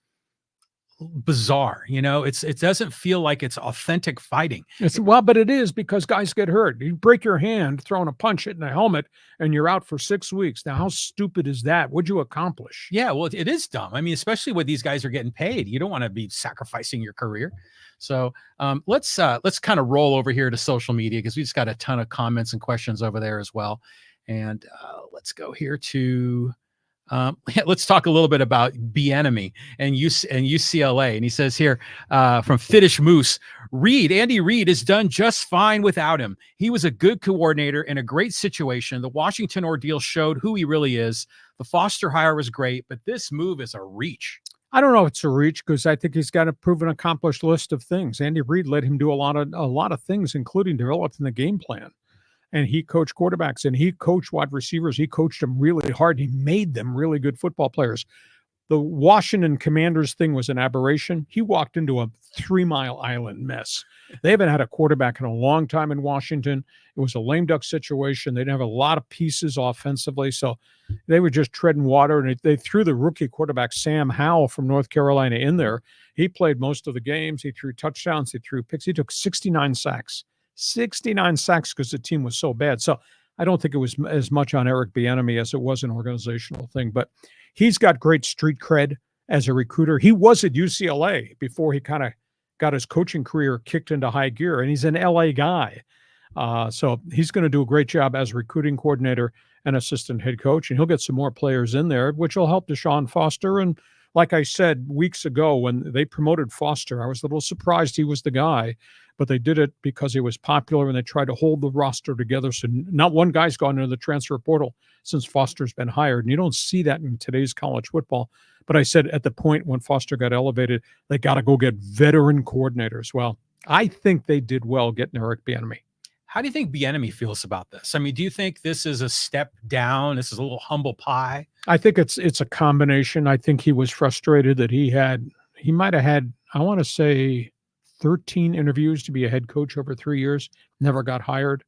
bizarre. It doesn't feel like it's authentic fighting. But it is, because guys get hurt. You break your hand throwing a punch in a helmet and you're out for 6 weeks. Now, how stupid is that? What'd you accomplish? Yeah, well, it is dumb. I mean, especially when these guys are getting paid. You don't want to be sacrificing your career. So let's kind of roll over here to social media, because we just got a ton of comments and questions over there as well. And let's go here to let's talk a little bit about BRONCOS and UCLA. And he says here from Fiddish Moose, Andy Reid is done just fine without him. He was a good coordinator in a great situation. The Washington ordeal showed who he really is. The Foster hire was great, but this move is a reach. I don't know if it's a reach, because I think he's got a proven accomplished list of things. Andy Reid let him do a lot of things, including developing the game plan. And he coached quarterbacks, and he coached wide receivers. He coached them really hard. He made them really good football players. The Washington Commanders thing was an aberration. He walked into a 3 Mile Island mess. They haven't had a quarterback in a long time in Washington. It was a lame duck situation. They didn't have a lot of pieces offensively, so they were just treading water. And they threw the rookie quarterback, Sam Howell from North Carolina, in there. He played most of the games. He threw touchdowns. He threw picks. He took 69 sacks. 69 sacks because the team was so bad. So I don't think it was as much on Eric Bieniemy as it was an organizational thing. But he's got great street cred as a recruiter. He was at UCLA before he kind of got his coaching career kicked into high gear, and he's an LA guy. So he's going to do a great job as recruiting coordinator and assistant head coach, and he'll get some more players in there, which will help Deshaun Foster. And like I said weeks ago, when they promoted Foster, I was a little surprised he was the guy, but they did it because he was popular, and they tried to hold the roster together. So not one guy's gone into the transfer portal since Foster's been hired. And you don't see that in today's college football. But I said at the point when Foster got elevated, they got to go get veteran coordinators. Well, I think they did well getting Eric Bieniemy. How do you think Bieniemy feels about this? I mean, do you think this is a step down? This is a little humble pie? I think it's a combination. I think he was frustrated that he might have had, I want to say, 13 interviews to be a head coach over 3 years, never got hired.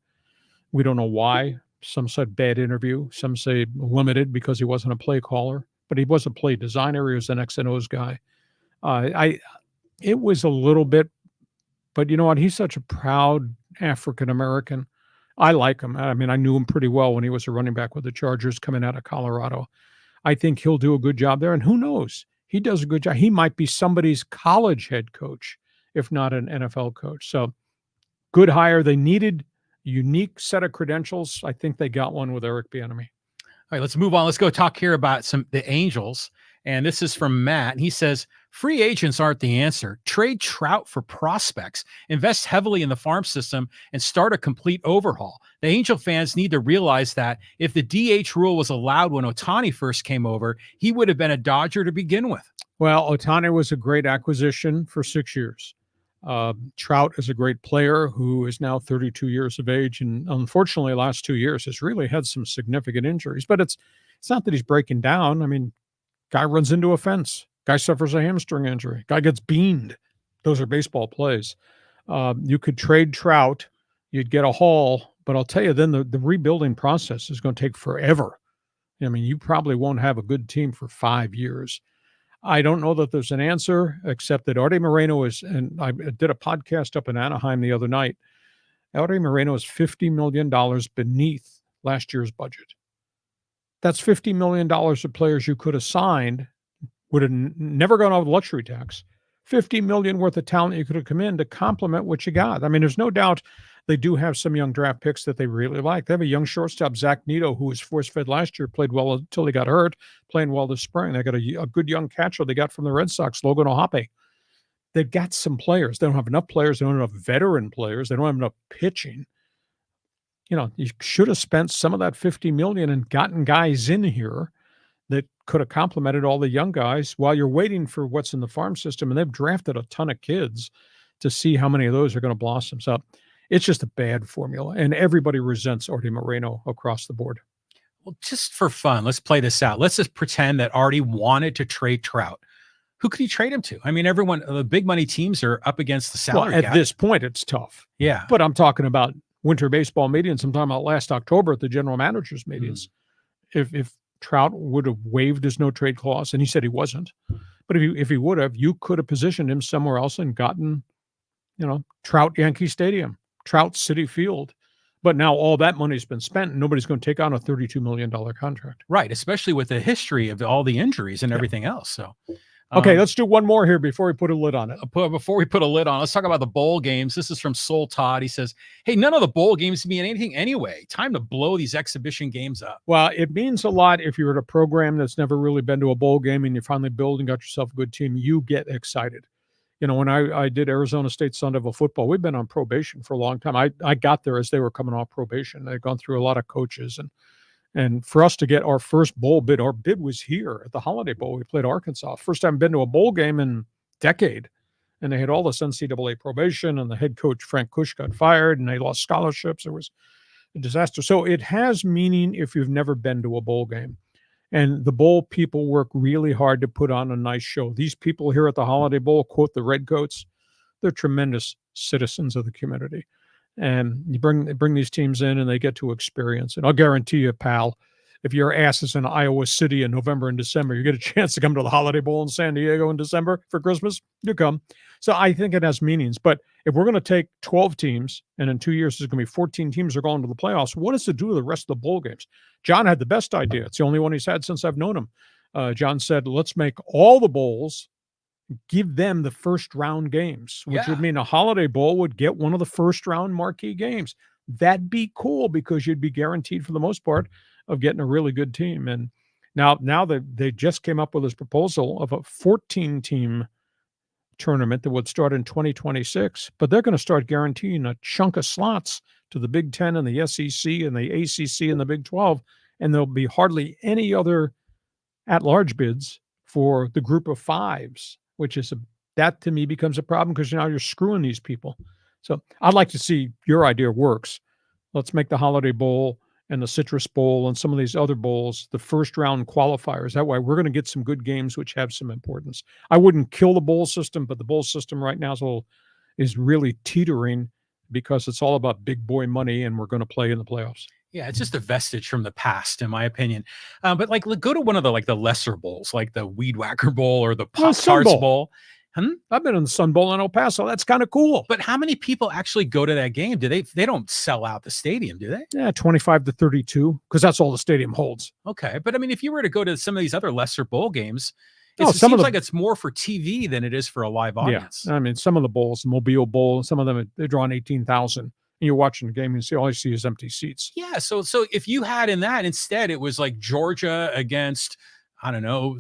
We don't know why. Some said bad interview. Some say limited because he wasn't a play caller, but he was a play designer. He was an X and O's guy. It was a little bit, but you know what? He's such a proud African-American. I like him. I mean, I knew him pretty well when he was a running back with the Chargers coming out of Colorado. I think he'll do a good job there. And who knows? He does a good job. He might be somebody's college head coach, if not an NFL coach. So good hire. They needed unique set of credentials. I think they got one with Eric Bieniemy. All right, let's move on. Let's go talk here about the Angels. And this is from Matt. And he says, free agents aren't the answer. Trade Trout for prospects, invest heavily in the farm system, and start a complete overhaul. The Angel fans need to realize that if the DH rule was allowed when Ohtani first came over, he would have been a Dodger to begin with. Well, Ohtani was a great acquisition for 6 years. Trout is a great player who is now 32 years of age, and unfortunately, last 2 years has really had some significant injuries. But it's not that he's breaking down. I mean, guy runs into a fence, guy suffers a hamstring injury, guy gets beamed. Those are baseball plays. You could trade Trout, you'd get a haul, but I'll tell you, then the rebuilding process is going to take forever. I mean, you probably won't have a good team for 5 years. I don't know that there's an answer, except that Arte Moreno is, and I did a podcast up in Anaheim the other night. Arte Moreno is $50 million beneath last year's budget. That's $50 million of players you could have signed, would have never gone out with luxury tax. $50 million worth of talent you could have come in to complement what you got. I mean, there's no doubt they do have some young draft picks that they really like. They have a young shortstop, Zach Neto, who was force-fed last year, played well until he got hurt, playing well this spring. They got a good young catcher they got from the Red Sox, Logan O'Hoppe. They've got some players. They don't have enough players. They don't have enough veteran players. They don't have enough pitching. You know, you should have spent some of that $50 million and gotten guys in here that could have complemented all the young guys while you're waiting for what's in the farm system. And they've drafted a ton of kids to see how many of those are going to blossom. So it's just a bad formula, and everybody resents Arte Moreno across the board. Well, just for fun, let's play this out. Let's just pretend that Arte wanted to trade Trout. Who could he trade him to? I mean, everyone, the big money teams are up against the salary cap. At this point, it's tough. Yeah. But I'm talking about winter baseball meetings. I'm talking about last October at the general managers meetings. If Trout would have waived his no trade clause, and he said he wasn't, but if he would have, you could have positioned him somewhere else and gotten, Trout Yankee Stadium, Trout City Field. But now all that money's been spent, and nobody's going to take on a $32 million contract. Right, especially with the history of all the injuries and everything else. So, okay, let's do one more here before we put a lid on it. Before we put a lid on, let's talk about the bowl games. This is from Soul Todd. He says, hey, none of the bowl games mean anything anyway. Time to blow these exhibition games up. Well, it means a lot if you're at a program that's never really been to a bowl game and you finally build and got yourself a good team. You get excited. When I did Arizona State Sun Devil football, we've been on probation for a long time. I got there as they were coming off probation. They'd gone through a lot of coaches. And for us to get our first bowl bid, our bid was here at the Holiday Bowl. We played Arkansas. First time I've been to a bowl game in a decade. And they had all this NCAA probation, and the head coach, Frank Kush, got fired, and they lost scholarships. It was a disaster. So it has meaning if you've never been to a bowl game. And the bowl people work really hard to put on a nice show. These people here at the Holiday Bowl, quote the Redcoats, they're tremendous citizens of the community. And you bring these teams in and they get to experience. And I'll guarantee you, pal, if your ass is in Iowa City in November and December, you get a chance to come to the Holiday Bowl in San Diego in December for Christmas, you come. So I think it has meanings. But if we're going to take 12 teams, and in 2 years there's going to be 14 teams that are going to the playoffs, what does it do to the rest of the bowl games? John had the best idea. It's the only one he's had since I've known him. John said, let's make all the bowls, give them the first round games, which would mean a Holiday Bowl would get one of the first round marquee games. That'd be cool because you'd be guaranteed for the most part of getting a really good team. And now they just came up with this proposal of a 14-team tournament that would start in 2026, but they're going to start guaranteeing a chunk of slots to the Big Ten and the SEC and the ACC and the Big 12, and there'll be hardly any other at-large bids for the group of fives, which is that to me becomes a problem because now you're screwing these people. So I'd like to see your idea works. Let's make the Holiday Bowl and the Citrus Bowl and some of these other bowls the first round qualifiers. That way we're going to get some good games which have some importance. I wouldn't kill the bowl system, but the bowl system right now is really teetering because it's all about big boy money and we're going to play in the playoffs. Yeah, it's just a vestige from the past, in my opinion. But go to one of the lesser bowls, like the Weed Whacker Bowl or the Pop-Tarts Bowl. I've been in the Sun Bowl in El Paso. That's kind of cool. But how many people actually go to that game? Do they don't sell out the stadium, do they? Yeah, 25 to 32, because that's all the stadium holds. Okay. But I mean, if you were to go to some of these other lesser bowl games, it seems like it's more for TV than it is for a live audience. Yeah. I mean, some of the bowls, the Mobile Bowl, some of them, they're drawing 18,000 you're watching the game and all you see is empty seats. Yeah. So if you had in that instead, it was like Georgia against, I don't know,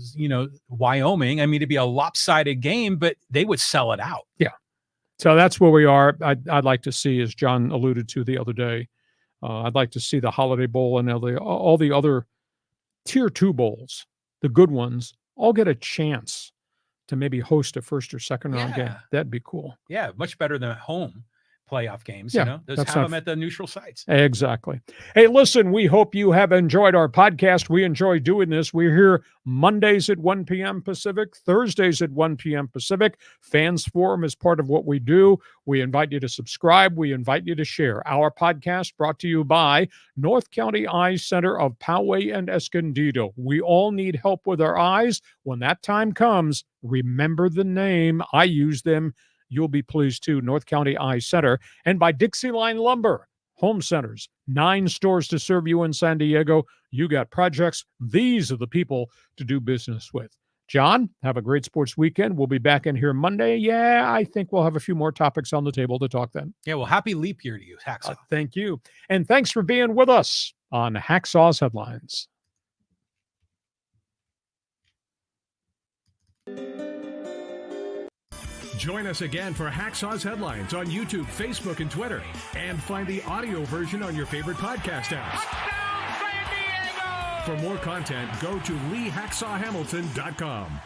Wyoming. I mean, it'd be a lopsided game, but they would sell it out. Yeah. So that's where we are. I'd like to see, as John alluded to the other day, I'd like to see the Holiday Bowl and all the other Tier 2 bowls, the good ones, all get a chance to maybe host a first or second round game. That'd be cool. Yeah, much better than at home playoff games. Yeah, Let's have them at the neutral sites. Exactly. Hey, listen, we hope you have enjoyed our podcast. We enjoy doing this. We're here Mondays at 1 p.m. Pacific, Thursdays at 1 p.m. Pacific. Fans Forum is part of what we do. We invite you to subscribe. We invite you to share. Our podcast brought to you by North County Eye Center of Poway and Escondido. We all need help with our eyes. When that time comes, remember the name. I use them. You'll be pleased too. North County Eye Center. And by DIXIELINE Lumber, home centers, 9 stores to serve you in San Diego. You got projects. These are the people to do business with. John, have a great sports weekend. We'll be back in here Monday. Yeah, I think we'll have a few more topics on the table to talk then. Yeah, well, happy leap year to you, Hacksaw. Thank you. And thanks for being with us on Hacksaw's Headlines. Join us again for Hacksaw's Headlines on YouTube, Facebook, and Twitter. And find the audio version on your favorite podcast apps. For more content, go to LeeHacksawHamilton.com.